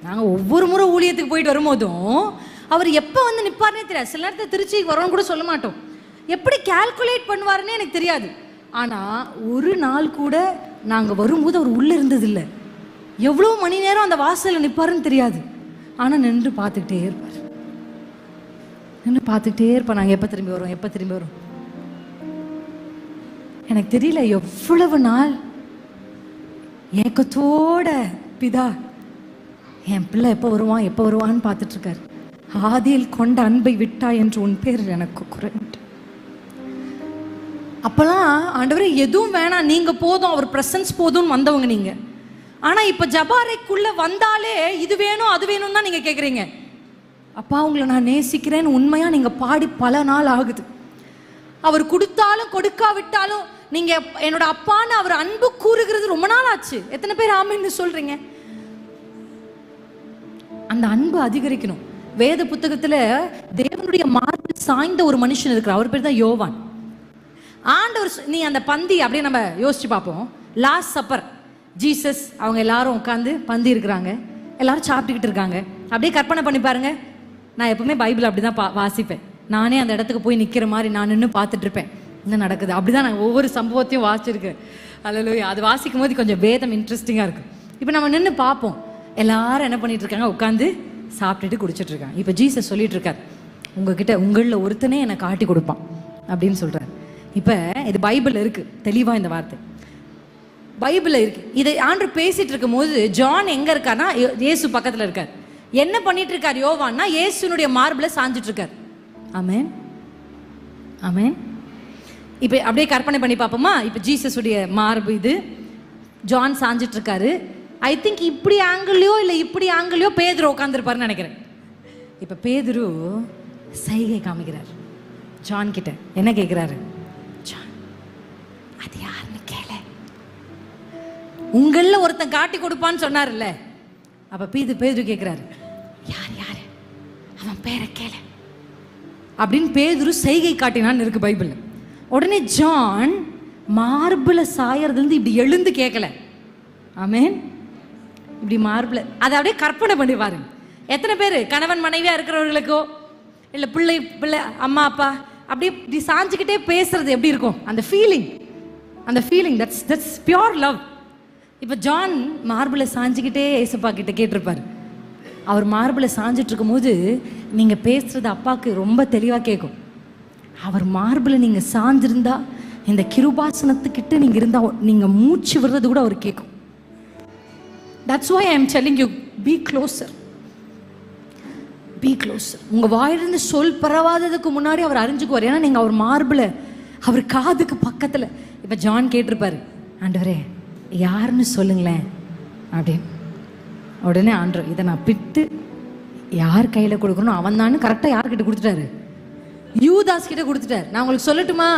நாங்கள் ஒவ்வொரு முறை ஊழியத்துக்கு போயிட்டு வரும்போதும் அவர் எப்போ வந்து நிற்பார்னே தெரியாது. சில நேரத்தில் திருச்சிக்கு வரோன்னு கூட சொல்ல மாட்டோம். எப்படி கால்குலேட் பண்ணுவாருன்னு எனக்கு தெரியாது. ஆனால் ஒரு நாள் கூட நாங்கள் வரும்போது அவர் உள்ளே இருந்ததில்லை. எவ்வளோ மணி நேரம் அந்த வாசலில் நிற்பாருன்னு தெரியாது. ஆனால் நின்று பார்த்துக்கிட்டே இருப்பார். நின்று பார்த்துக்கிட்டே இருப்பார். நாங்கள் எப்போ திரும்பி வரோம், எப்போ திரும்பி வரோம். எனக்கு தெரியல எவ்வளவு நாள் ஏக்கத்தோட பிதா என் பிள்ளை எப்போ வருவான்னு பார்த்துட்டு இருக்காரு. ஆதியில் கொண்ட அன்பை விட்டா என்று உன் பேர் எனக்கு குறைந்து. அப்பெல்லாம் ஆண்டவரே எதுவும் வேணாம், நீங்க போதும், அவர் பிரசன்ஸ் போதும்னு வந்தவங்க நீங்க. ஆனா இப்ப ஜபாரைக்குள்ள வந்தாலே இது வேணும் அது வேணும் தான் நீங்க கேக்குறீங்க. அப்பா உங்களை நான் நேசிக்கிறேன்னு உண்மையா நீங்க பாடி பல நாள் ஆகுது. அவர் கொடுத்தாலும் கொடுக்காவிட்டாலும் நீங்க என்னோட அப்பான்னு அவர் அன்பு கூறுகிறது ரொம்ப நாள் ஆச்சு. எத்தனை பேர் ஆமென்னு சொல்றீங்க? அந்த அன்பு அதிகரிக்கணும். வேத புத்தகத்துல தேவனுடைய மார்பில் சாய்ந்த ஒரு மனுஷன் இருக்கிறார். அவர் பேர் தான் யோவான். ஆண்டவர் நீ அந்த பந்தி அப்படியே நம்ம யோசிச்சு பார்ப்போம். லாஸ்ட் சப்பர், ஜீசஸ் அவங்க எல்லாரும் உட்காந்து பந்தி இருக்கிறாங்க, எல்லாரும் சாப்பிட்டுக்கிட்டு இருக்காங்க. அப்படியே கற்பனை பண்ணி பாருங்க. நான் எப்பவுமே பைபிள் அப்படிதான் வாசிப்பேன். நானே அந்த இடத்துக்கு போய் நிற்கிற மாதிரி நான் நின்று பார்த்துட்டு இருப்பேன் என்ன நடக்குது. அப்படிதான் நான் ஒவ்வொரு சம்பவத்தையும் வாசிச்சிருக்கேன். அல்லேலூயா. அது வாசிக்கும் போது கொஞ்சம் வேதம் இன்ட்ரெஸ்டிங்காக இருக்கு. இப்போ நம்ம நின்று பார்ப்போம். எல்லாரும் என்ன பண்ணிட்டு இருக்காங்க, உட்காந்து சாப்பிட்டுட்டு குடிச்சிட்டு இருக்காங்க. இப்போ ஜீசஸ் சொல்லிட்டு இருக்காரு, உங்ககிட்ட உங்களில் ஒருத்தனே என்னை காட்டி கொடுப்பான் அப்படின்னு சொல்றாரு. இப்போ இது பைபிள் இருக்கு, தெளிவா இந்த வார்த்தை பைபிள்ல இருக்கு. இதை ஆண்டவர் பேசிட்டு இருக்கும் போது ஜான் எங்க இருக்காருன்னா இயேசு பக்கத்துல இருக்கார். என்ன பண்ணிட்டு இருக்கார் யோவான்னா இயேசுனுடைய மார்பில் சாஞ்சிட்டு இருக்கார். ஆமென் ஆமென். இப்போ அப்படியே கற்பனை பண்ணி பார்ப்போமா. இப்போ ஜீசஸுடைய மார்பு இது, ஜான் சாஞ்சிட்டு இருக்காரு. ஐ திங்க் இப்படி ஆங்கிள்லையோ இல்லை இப்படி ஆங்கிள்லையோ பேதுரு உட்காந்துருப்பாருன்னு நினைக்கிறேன். இப்போ பேதுரு சைகை காமிக்கிறார் ஜான் கிட்ட. என்ன கேட்கிறாரு? ஜான் அது யாருன்னு கேள, உங்கள ஒருத்தன் காட்டி கொடுப்பான்னு சொன்னார்ல. அப்ப பேதுரு கேட்கிறாரு, யார் யாரு, அவன் பேரை கேள அப்படின்னு பேதுரு செய்கை காட்டினான்னு இருக்கு பைபிள்ல. உடனே ஜான் மார்பிள சாயறதுல இருந்து இப்படி எழுந்து கேட்கல. ஆமென். இப்படி மார்பிள அதை அப்படியே கற்பனை பண்ணி பாருங்க. எத்தனை பேர் கணவன் மனைவியா இருக்கிறவர்களுக்கோ இல்லை பிள்ளை அம்மா அப்பா அப்படியே இப்படி சாஞ்சுக்கிட்டே பேசுறது எப்படி இருக்கும்? அந்த ஃபீலிங் தட்ஸ் பியோர் லவ். இப்போ ஜான் மார்பிள சாஞ்சுக்கிட்டே ஏசப்பா கிட்ட கேட்டிருப்பாரு. அவர் மார்பிள சாஞ்சிட்டு இருக்கும் போது நீங்க பேசுறது அப்பாவுக்கு ரொம்ப தெளிவா கேட்கும். அவர் மார்பிள நீங்க சாஞ்சிருந்தா, இந்த கிருபாசனத்துக்கிட்ட நீங்க இருந்தா நீங்க மூச்சு விடுறது கூட அவர் கேட்கும். That's why I am telling you, be closer. Be closer. உங்க வாயிலிருந்து சொல் பரவாததுக்கு முன்னாடி அவர் அறிஞ்சுக்குவார். ஏன்னா நீங்க அவர் மார்பிள, அவர் காதுக்கு பக்கத்துல. இப்ப ஜான் கேட்டிருப்பாரு, ஆண்டவரே யாருன்னு சொல்லுங்களேன் அப்படின்னு. உடனே ஆண்டவர் இதை நான் பிட்டு யார் கையில கொடுக்கணும் அவன் தான் கரெக்டா யார்கிட்ட கொடுத்துட்டாரு? யூதாஸ் கிட்ட கொடுத்துட்டாரு. நான் உங்களுக்கு சொல்லட்டுமா,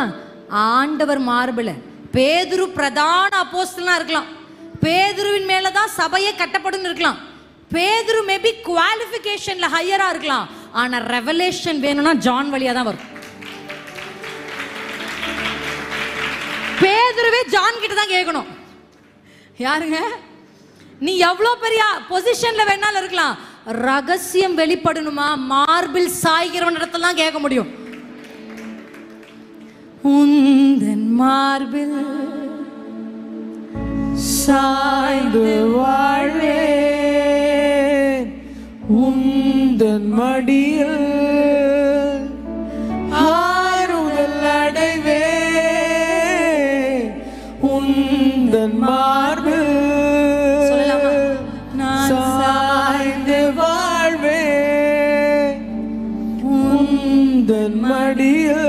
ஆண்டவர் மார்பிள பேதுரு பிரதான அப்போஸ்தலனா இருக்கலாம், பேதுருவின் மேலதான் சபையே கட்டப்படும் இருக்கலாம், பேதுரு மேபி குவாலிஃபிகேஷன்ல ஹையரா இருக்கலாம், ஆனா ரெவலேஷன் வேணும்னா ஜான் வழியா தான் வரும். பேதுருவே ஜான் கிட்ட தான் கேட்கணும். யாருங்க? நீ எவ்வளவு பெரிய பொசிஷன்ல வேணாலும் இருக்கலாம், ரகசியம் வெளிப்படணுமா மார்பில் சாய்கிறவன் இடத்துல தான் கேட்க முடியும். உந்தன் மார்பில் சாய்ந்து வாழ்வேன், உந்தன் மடியில் ஆறுதல் அடைவேன், உந்தன் மார்பில் சாய்ந்து வாழ்வேன், உந்தன் மடியில்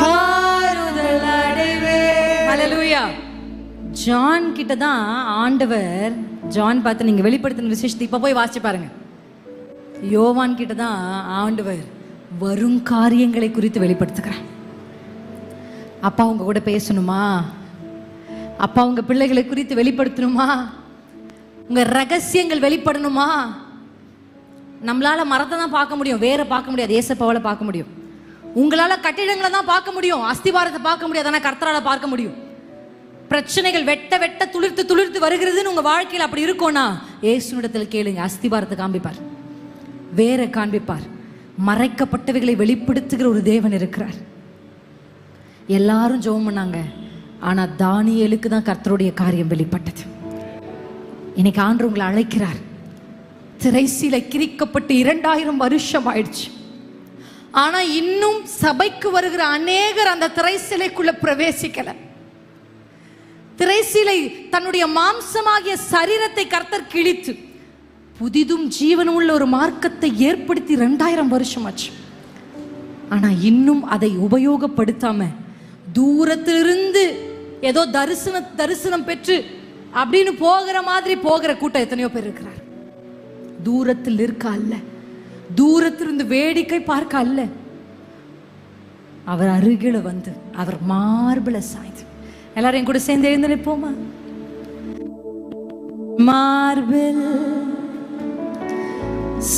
ஆறுதல் அடைவேன். ஹல்லேலூயா. ஜான் கிட்ட தான் ஆண்டவர், ஜான் பார்த்து நீங்க வெளிப்படுத்தின விசேஷத்தை இப்ப போய் வாசிச்சு பாருங்க. யோவான் கிட்ட தான் ஆண்டவர் வரும் காரியங்களை குறித்து வெளிப்படுத்துகிறார். அப்பா உங்க கூட பேசணுமா, அப்பா உங்க பிள்ளைகளை குறித்து வெளிப்படுத்தணுமா, உங்க ரகசியங்கள் வெளிப்படணுமா. நம்மளால மரத்தை தான் பார்க்க முடியும், வேற பார்க்க முடியாது, ஏசப்பாவால பார்க்க முடியும். உங்களால கட்டிடங்களை தான் பார்க்க முடியும், அஸ்திவாரத்தை பார்க்க முடியாது, ஆனா கர்த்தரால பார்க்க முடியும். பிரச்சனைகள் வெட்ட வெட்ட துளிர்த்து துளிர்த்து வருகிறதுன்னு உங்க வாழ்க்கையில் அப்படி இருக்கும்னா இயேசுவிடத்தில் கேளுங்க, அஸ்திவாரத்தை காண்பிப்பார், வேற காண்பிப்பார். மறைக்கப்பட்டவைகளை வெளிப்படுத்துகிற ஒரு தேவன் இருக்கிறார். எல்லாரும் ஜெபம் பண்ணாங்க, ஆனா தானியேலுக்கு தான் கர்த்தருடைய காரியம் வெளிப்பட்டது. இன்னைக்கு ஆண்டவர் உங்களை அழைக்கிறார். திரைசீலை கிரிக்கப்பட்டு 2000 வருஷம் ஆயிடுச்சு, ஆனா இன்னும் சபைக்கு வருகிற அநேகர் அந்த திரைசீலைக்குள்ள பிரவேசிக்கல. திரைசீலை தன்னுடைய மாம்சமாகிய சரீரத்தை கர்த்தர் கிழித்து புதிதும் ஜீவனும் உள்ள ஒரு மார்க்கத்தை ஏற்படுத்தி 2000 வருஷம் ஆச்சு. ஆனா இன்னும் அதை உபயோகப்படுத்தாம தூரத்திலிருந்து ஏதோ தரிசனம் பெற்று அப்படின்னு போகிற மாதிரி போகிற கூட்டம் எத்தனையோ பேர் இருக்கிறார். தூரத்தில் இருக்க அல்ல, தூரத்திலிருந்து வேடிக்கை பார்க்க அல்ல, அவர் அருகில வந்து அவர் மார்பில சாய்ந்து. எல்லாரும் கூட சேர்ந்து எழுந்து நிற்போமா? மார்பில்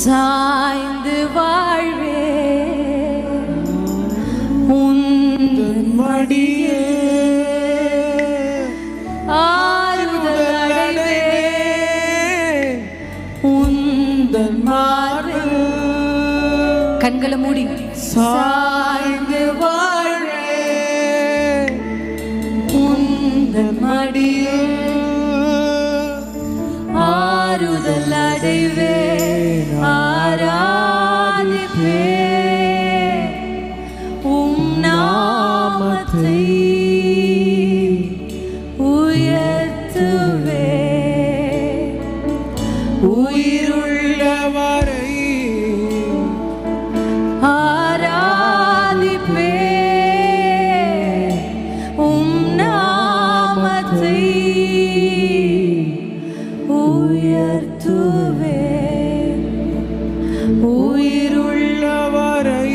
சாய்ந்து வாழ்வே உந்தன் மடியே ஆறுதல் அடைவே உந்தன் மார்பில். கண்களை மூடி சாய்ந்து வாழ்வே உந்தன் மடியே ஆறுதல் அடைவே ஆராதிப்பே உம் நாமத்தை உயர்த்துவே உயிருள்ளவரை ஆராதிப்பே உம் நாமத்தை உயர்த்துவே உயிருள்ளவரை.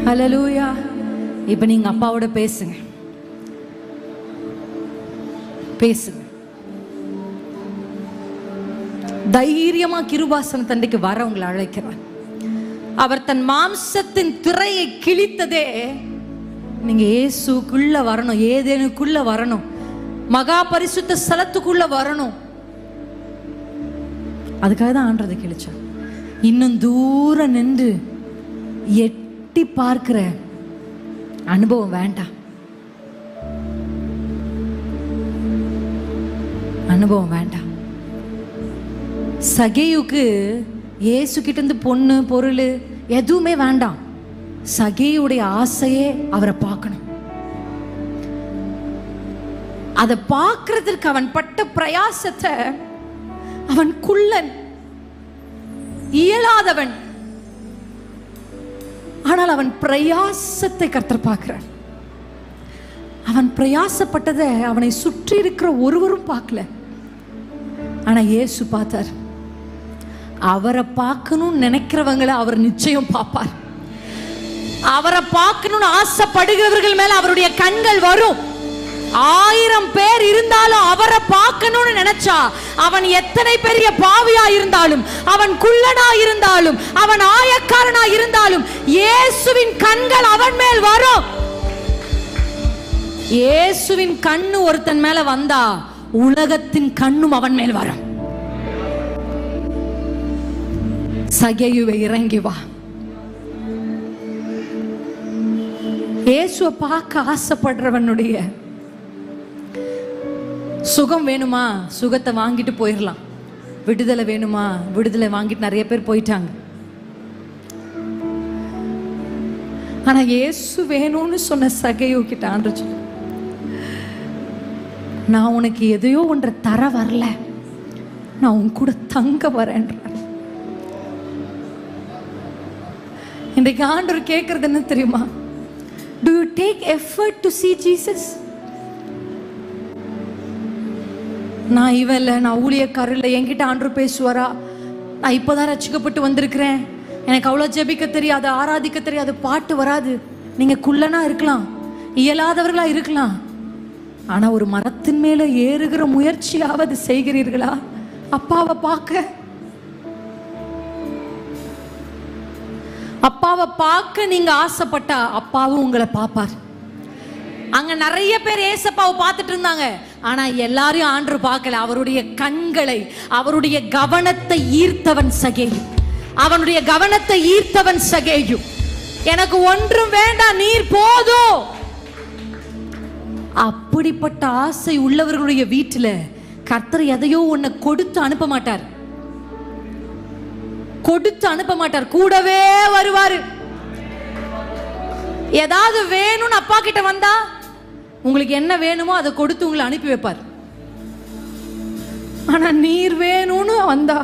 ஹல்லேலூயா. இப்ப நீங்க அப்பாவோட பேசுங்க, பேசுங்க. தைரியமா கிருபாசன தண்டைக்கு வர உங்களை அழைக்கிறார். அவர் தன் மாம்சத்தின் திரையை கிழித்ததே நீங்க இயேசுக்குள்ள வரணும், ஏதேனுக்குள்ள வரணும், மகா பரிசுத்த ஸ்தலத்துக்குள்ள வரணும். அதுக்காக தான் ஆண்டதை கிழிச்சார். இன்னும் தூரம் நின்று எட்டி பார்க்கிற அனுபவம் வேண்டாம், அனுபவம் வேண்டாம். சகேயுக்கு இயேசு கிட்ட இருந்து பொண்ணு பொருள் எதுவுமே வேண்டாம். சகேயுடைய ஆசையே அவரை பார்க்கணும். அதை பார்க்கறதுக்கு அவன் பட்ட பிரயாசத்தை, அவன் குள்ளன், இயலாதவன், ஆனால் அவன் பிரயாசத்தை கர்த்தர் பார்க்கிறார். அவன் பிரயாசப்பட்டதை அவனை சுற்றி இருக்கிற ஒருவரும் பார்க்கல, ஆனா இயேசு பார்த்தார். அவரை பார்க்கணும்னு நினைக்கிறவங்களை அவர் நிச்சயம் பார்ப்பார். அவரை பார்க்கணும்னு ஆசைப்படுகிறவர்கள் மேல அவருடைய கண்கள் வரும். 1000 பேர் இருந்தாலும் அவரை பார்க்கணும்னு நினைச்சா, அவன் எத்தனை பெரிய பாவியா இருந்தாலும், அவன் குள்ளனா இருந்தாலும், அவன் ஆயக்காரனா இருந்தாலும், இயேசுவின் கண்கள் அவன் மேல் வரும். இயேசுவின் கண்ணு ஒருத்தன் மேல வந்தா உலகத்தின் கண்ணும் அவன் மேல் வரும். சகேயுவை இறங்கி வா. இயேசுவை பார்க்க ஆசைப்படுறவனுடைய சுகம் வேணுமா, சுகத்தை வாங்கிட்டு போயிடலாம். விடுதலை வேணுமா, விடுதலை வாங்கிட்டு நிறைய பேர் போயிட்டாங்க. ஆனா இயேசு வேணும்னு சொன்ன சகேயு கிட்ட ஆண்டவர் சொன்னார், நான் உனக்கு எதையோ ஒன்றை தர வரல, நான் உன் கூட தங்க வரேன்றார். இன்றைக்கு ஆண்டவர் கேட்கறது என்ன தெரியுமா? Do you take effort to see Jesus? நான் இவல்ல, நான் ஊழியக்காரில்லை, என்கிட்ட ஆண்டவர் பேசுவாரா? நான் இப்போதான் ரட்சிக்கப்பட்டு வந்திருக்கிறேன், எனக்கு அவ்வளோ ஜெபிக்க தெரியாது, ஆராதிக்க தெரியாது, பாட்டு வராது. நீங்க குள்ளனா இருக்கலாம், இயலாதவர்களா இருக்கலாம், ஆனா ஒரு மரத்தின் மேல ஏறுகிற முயற்சியாவது செய்கிறீர்களா? அப்பாவை பார்க்க, அப்பாவை பார்க்க நீங்க ஆசைப்பட்டா அப்பாவும் உங்களை பார்ப்பார். அங்க நிறைய பேர் ஏசப்பாவை பார்த்துட்டு இருந்தாங்க, ஆனா எல்லாரையும் ஆண்டவர் பார்க்கல. அவருடைய கண்களை, அவருடைய கவனத்தை ஈர்த்தவன் சகேயு. அவனுடைய கவனத்தை ஈர்த்தவன் சகேயு. எனக்கு ஒன்றும் வேண்டாம், நீர் போதும். அப்படிப்பட்ட ஆசை உள்ளவர்களுடைய வீட்டுல கர்த்தர் எதையோ ஒன்ன கொடுத்து அனுப்ப மாட்டார், கொடுத்து அனுப்ப மாட்டார், கூடவே வருவாரு. ஏதாவது வேணும்னு அப்பா கிட்ட வந்தா, உங்களுக்கு என்ன வேணுமோ அதை கொடுத்து உங்களை அனுப்பி வைப்பார். ஆனா நீர் வேணும்னு வந்தா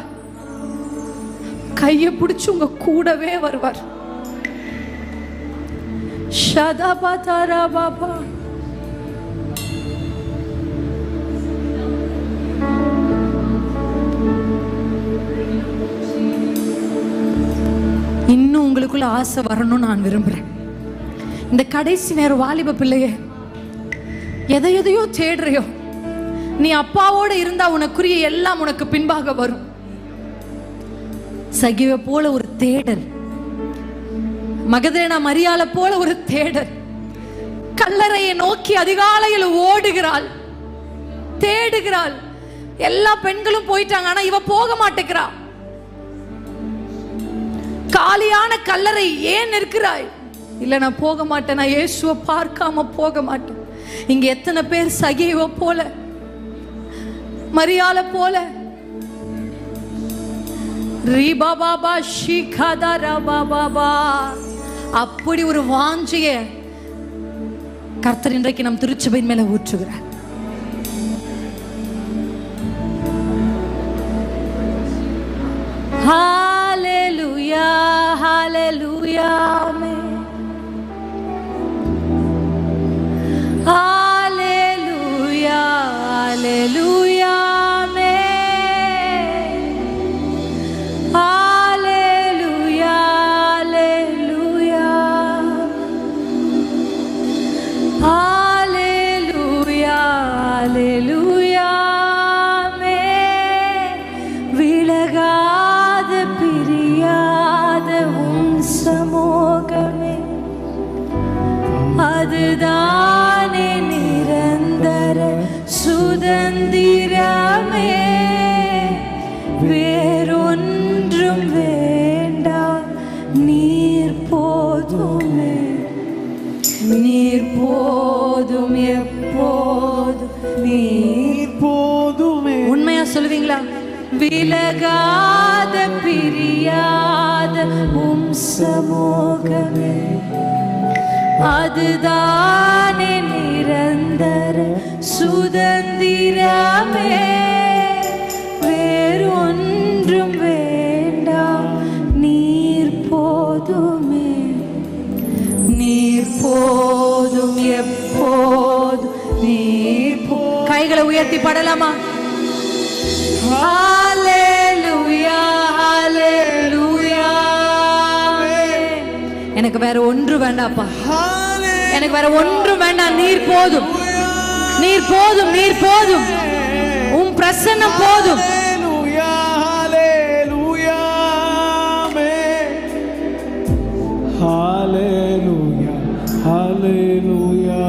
கையை பிடிச்சு உங்க கூடவே வருவார். ஷதபதரா பாபா. இன்னும் உங்களுக்குள்ள ஆசை வரணும்னு நான் விரும்புறேன். இந்த கடைசி நேரம் வாலிப பிள்ளையே, எதையோ தேடுறியோ, நீ அப்பாவோட இருந்தா உனக்குரிய எல்லாம் உனக்கு பின்பாக வரும். சகிவை போல ஒரு தேடல், மகதலேனா மரியாளை போல ஒரு தேடல், கல்லறையை நோக்கி அதிகாலையில் ஓடுகிறாள், தேடுகிறாள். எல்லா பெண்களும் போயிட்டாங்க, ஆனா இவ போக மாட்டேங்கிறா. காலியான கல்லறை ஏன் இருக்கிறாய்? இல்ல நான் போக மாட்டேன், நான் இயேசுவை பார்க்காம போக மாட்டேன். இங்க எத்தனை பேர் சகிவை போல, மரியாளை போல, ரீபாபாபா ஷிகாதரா பாபாபா, அப்படி ஒரு வாஞ்சிய கர்த்தர் இன்றைக்கு நம் திருச்சபையின் மேல ஊற்றுகிறார். ஹalleluya ஹalleluya ஆமென். ஹalleluya ஹalleluya ஆமென். ஹalleluya ஹalleluya ஹalleluya ஹalleluya ஆமென். விலகாத பிரியாத உன் சமூகமே, அதுதானே நிரந்தர சுதந்திரமே. வேறொன்றும் வேண்டாம், நீர் போதுமே, நீர் போதும், எப்போதும் நீர் போதுமே. உண்மையா சொல்லுவீங்களா? விலகாத பிரியாத உம் சமூகமே, அதுதானே நிரந்தர சுதந்திரமே. வேறொன்றும் வேண்டாம், நீர் போதுமே, நீர் போதும், எப்போதும் நீர் போதும். கைகளை உயர்த்தி பாடலாமா? ஹalleluya ஹalleluya. எனக்கு வேற ஒன்று வேண்டாப்பா, எனக்கு வேற ஒன்று வேண்டாம். நீர் போதும், நீர் போதும், நீர் போதும், உம் பிரசன்னம் போதும். ஹalleluya ஹalleluya ஆமென். ஹalleluya ஹalleluya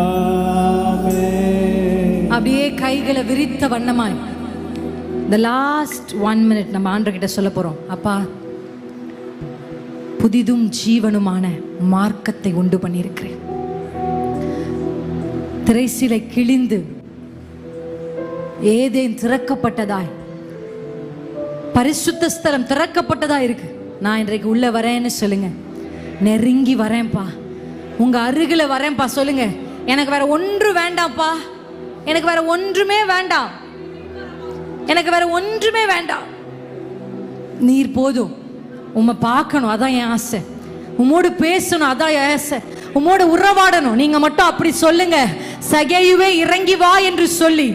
ஆமென். அப்படியே கைகளை விரித்த வண்ணமாய் the last 1 minute நம்ம ஆண்டவர்கிட்ட சொல்ல போறோம். அப்பா, புதிதும் ஜீவனுமான மார்க்கத்தை உண்டு பண்ணியிருக்கிறேன். திரைசீலை கிழிந்து ஏதேன் திறக்கப்பட்டதாய், பரிசுத்த ஸ்தலம் திறக்கப்பட்டதா இருக்கு. நான் இன்றைக்கு உள்ள வரேன்னு சொல்லுங்க. நெருங்கி வரேன்ப்பா, உங்க அருகில வரேன்ப்பா. சொல்லுங்க, எனக்கு வேற ஒன்று வேண்டாம்ப்பா, எனக்கு வேற ஒன்றுமே வேண்டாம், எனக்கு வேற ஒன்றுமே வேண்டாம். நீர் போதும். உம்மை பார்க்கணும், அதான் என் ஆசை. உம்மோடு பேசணும், அதான் என் ஆசை. உம்மோடு உறவாடணும். நீங்க மட்டும் அப்படி சொல்லுங்க. சகேயுவே இறங்கி வா என்று சொல்லி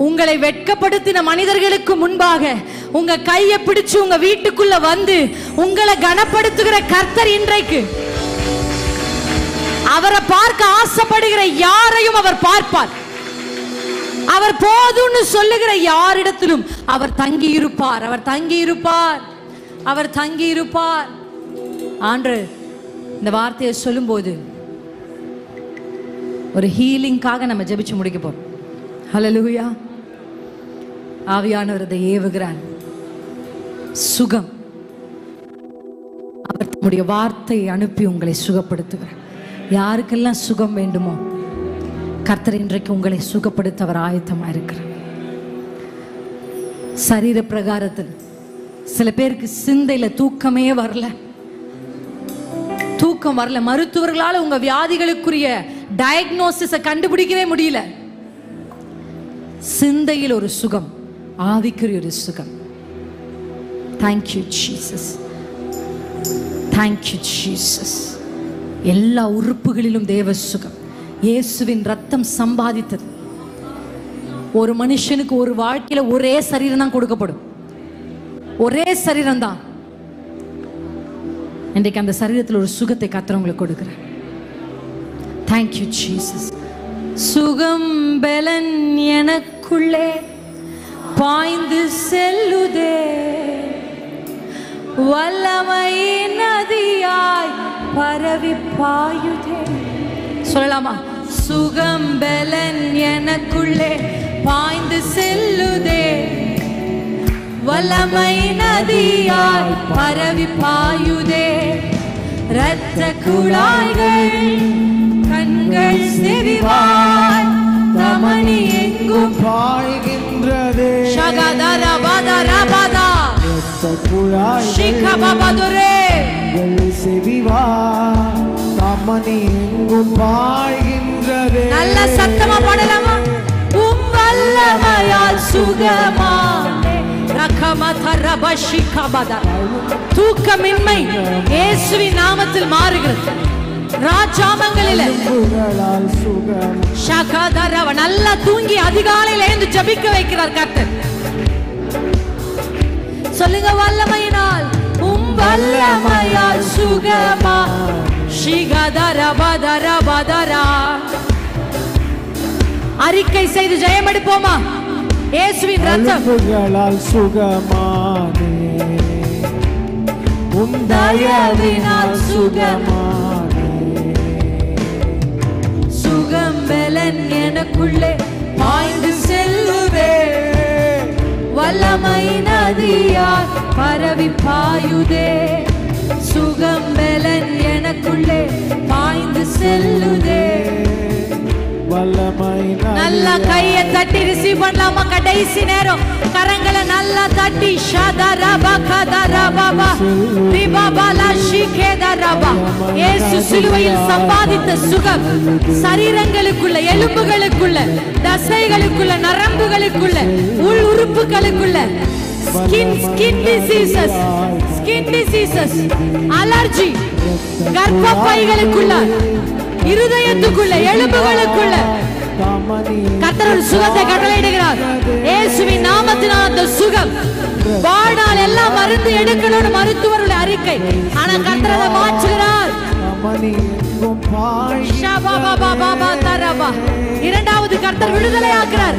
உங்களை வெட்கப்படுத்தின மனிதர்களுக்கு முன்பாக உங்க கையை பிடிச்சு உங்க வீட்டுக்குள்ள வந்து உங்களை கனப்படுத்துகிற கர்த்தர் இன்றைக்கு அவரை பார்க்க ஆசைப்படுகிற யாரையும் அவர் பார்ப்பார். அவர் போதும்னு சொல்லுகிற யாரிடத்திலும் அவர் தங்கி இருப்பார், அவர் தங்கி இருப்பார், அவர் தங்கி இருப்பார். ஆண்டவர் இந்த வார்த்தையை சொல்லும்போது ஒரு ஹீலிங்காக நம்ம ஜெபிச்சு முடிக்க போறோம். ஹல்லேலூயா. ஆவியானவர் அதை ஏவுகிறார். சுகம், அவர் தம்முடைய வார்த்தையை அனுப்பி உங்களை சுகப்படுத்துகிறார். யாருக்கெல்லாம் சுகம் வேண்டுமோ கர்த்தர் இன்றைக்கு உங்களை சுகப்படுத்த அவர் ஆயத்தமா இருக்கிறார். சரீர பிரகாரத்தில் சில பேருக்கு சிந்தையில தூக்கமே வரல, தூக்கம் வரல. மருத்துவர்களால் உங்க வியாதிகளுக்குரிய டயக்னோசிஸை கண்டுபிடிக்கவே முடியல. சிந்தையில் ஒரு சுகம், ஆவிக்குரிய ஒரு சுகம். Thank you Jesus, thank you Jesus. எல்லா உறுப்புகளிலும் தேவ சுகம். இயேசுவின் ரத்தம் சம்பாதித்தது. ஒரு மனுஷனுக்கு ஒரு வாழ்க்கையில ஒரே சரீரம் தான் கொடுக்கப்படும், ஒரே சரீரம் தான். இன்றைக்கு அந்த சரீரத்தில் ஒரு சுகத்தை கர்த்தர் உங்களுக்கு கொடுக்கிறார். Thank you Jesus. சுகம் பலன் எனக்குள்ளே பாய்ந்து செல்லுதே, வல்லமை நதியாய் பரவி பாயுதே. சொல்லலாமா? சுகம் பலன் எனக்குள்ளே பாய்ந்து செல்லுதே, வல்லமை நதியாய் பரவி பாயுதே. இரத்த குழாய்கள் கண்கள் செவிவாய் தமனி எங்கும் பாய்கின்றதே. ஷகதரபதரபதா இரத்த குழாய்கள் ஷிகபபதுரே செவிவாய் தமனி எங்கும் பாய்கின்றதே. நல்ல சத்தமா பாடலாமா? உம் வல்லமையால் சுகமானே. ரகமதரபஷிகபதா. தூக்கமின்மை இயேசுவின் நாமத்தில் மாறுகிறது. ராஜாமங்களிலே சுகம் ஷகதரவ நல்லா தூங்கி அதிகாலையில் எழுந்து ஜெபிக்க வைக்கிறார் கர்த்தர். சொல்லுங்க, வல்லமையினால் உம் வல்லமையால் சுகமா. ஷிகதரபதரபதரா. அறிக்கை செய்து ஜெயம் எடுப்போமா? இயேசுவின் ரத்தம் சுகமானே, உம் தயவினால் சுகமானே. சுகம் பலன் எனக்குள்ளே பாய்ந்து செல்லுதே, வல்லமை நதியாய் பரவி பாயுதே. சுகம் பலன் எனக்குள்ளே பாய்ந்து செல்லுதே. நல்லா கையை தட்டி ரிசீவ் பண்ணலாமா? கடைசி நேரம் கரங்களை நல்லா தட்டி. இயேசு சிலுவையில் சம்பாதித்த சுகம் சரீரங்களுக்குள்ள, எலும்புகளுக்குள்ள, தசைகளுக்குள்ள, நரம்புகளுக்குள்ள, உள் உறுப்புகளுக்குள்ள, ஸ்கின் டிசீசஸ், அலர்ஜி, கர்ப்பப்பைகளுக்குள்ள, இருதயத்துக்குள்ள, எலும்புகளுக்குள்ள கர்த்தர் ஒரு சுகத்தை கட்டளையிடுகிறார். இயேசுவின் நாமத்தினால் அந்த சுகம். வாழ்நாள் எல்லாம் மருந்து எடுக்கணும்னு மருத்துவருடைய அறிக்கை, ஆனா கர்த்தர் அதை மாற்றுகிறார். இரண்டாவது கர்த்தர் விடுதலை ஆக்குறார்.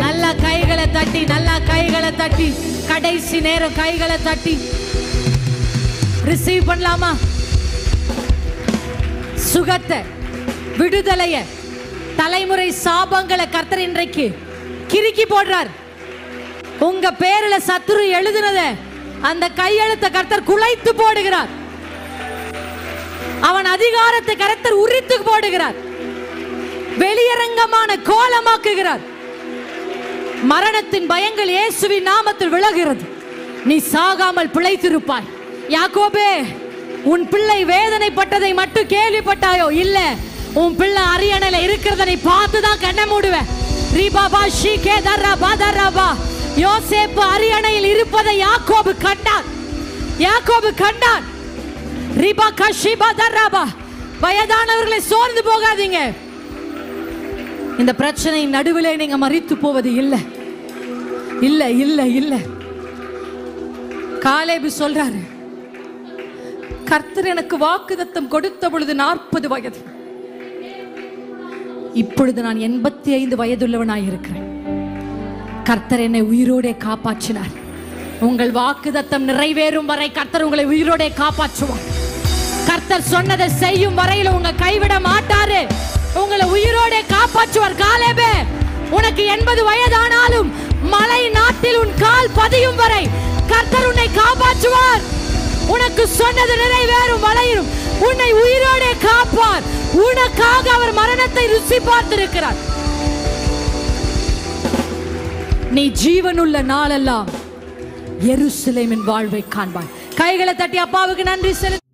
நல்ல கைகளை தட்டி, நல்ல கைகளை தட்டி, கடைசி நேரம் கைகளை தட்டி ரிசீவ் பண்ணலாமா? சுகத்தை, விடுதலைய, தலைமுறை சாபங்களை கர்த்தர் இன்றைக்கு கிறுக்கி போடுறார். உங்க பேர்ல சத்துரு எழுதுனத அந்த கையெழுத்த கர்த்தர் குலைத்து போடுகிறார். அவன் அதிகாரத்தை கர்த்தர் உரித்து போடுகிறார். வெளியரங்கமான கோலமாக்குகிறார். மரணத்தின் பயங்கள் இயேசுவின் நாமத்தில் விலகிறது. நீ சாகாமல் பிழைத்திருப்பாய். யாக்கோபே, உன் பிள்ளை வேதனைப்பட்டதை மட்டும் கேள்விப்பட்டாயோ? இல்ல, உன் பிள்ளை அரியணையில இருக்கிறத நீ பார்த்துதான் கண்ணை மூடுவேன். யோசேப்பு அரியணையில் இருப்பதை யாக்கோபு கண்டான். யாக்கோபு கண்டான். வயதானவர்களை சோர்ந்து போகாதீங்க. இந்த பிரச்சனை நடுவிலே நீங்க மரித்து போவது இல்லை. இல்ல இல்ல இல்ல. காலேபு சொல்றாரு, கர்த்தர் எனக்கு வாக்குத்தத்தம் கொடுத்த பொழுது 40 வயது, இப்பொழுது நான் 85 வயதுள்ளவனாய் இருக்கிறேன். கர்த்தர் என்னை உயிரோடே காப்பாற்றினார். உங்கள் வாக்குத்தத்தம் நிறைவேறும் வரை கர்த்தர் உங்களை உயிரோடே காப்பாற்றுவார். கர்த்தர் சொன்னதை செய்யும் வரையில் உங்க கைவிட மாட்டாரு. உங்களை உயிரோடே காப்பாற்றுவார். காலேபே, உனக்கு 80 வயதானாலும் மலை நாட்டில் உன் கால் பதியும் வரை கர்த்தர் உன்னை காப்பாற்றுவார். உனக்கு சொன்னது நிறைவேறும் வரையிலும் உன்னை உயிரோடு காப்பார். உனக்காக அவர் மரணத்தை ருசி பார்த்திருக்கிறார். நீ ஜீவனுள்ள நாளெல்லாம் எருசலேமின் வாழ்வை காண்பாய். கைகளை தட்டி அப்பாவுக்கு நன்றி செலுத்து.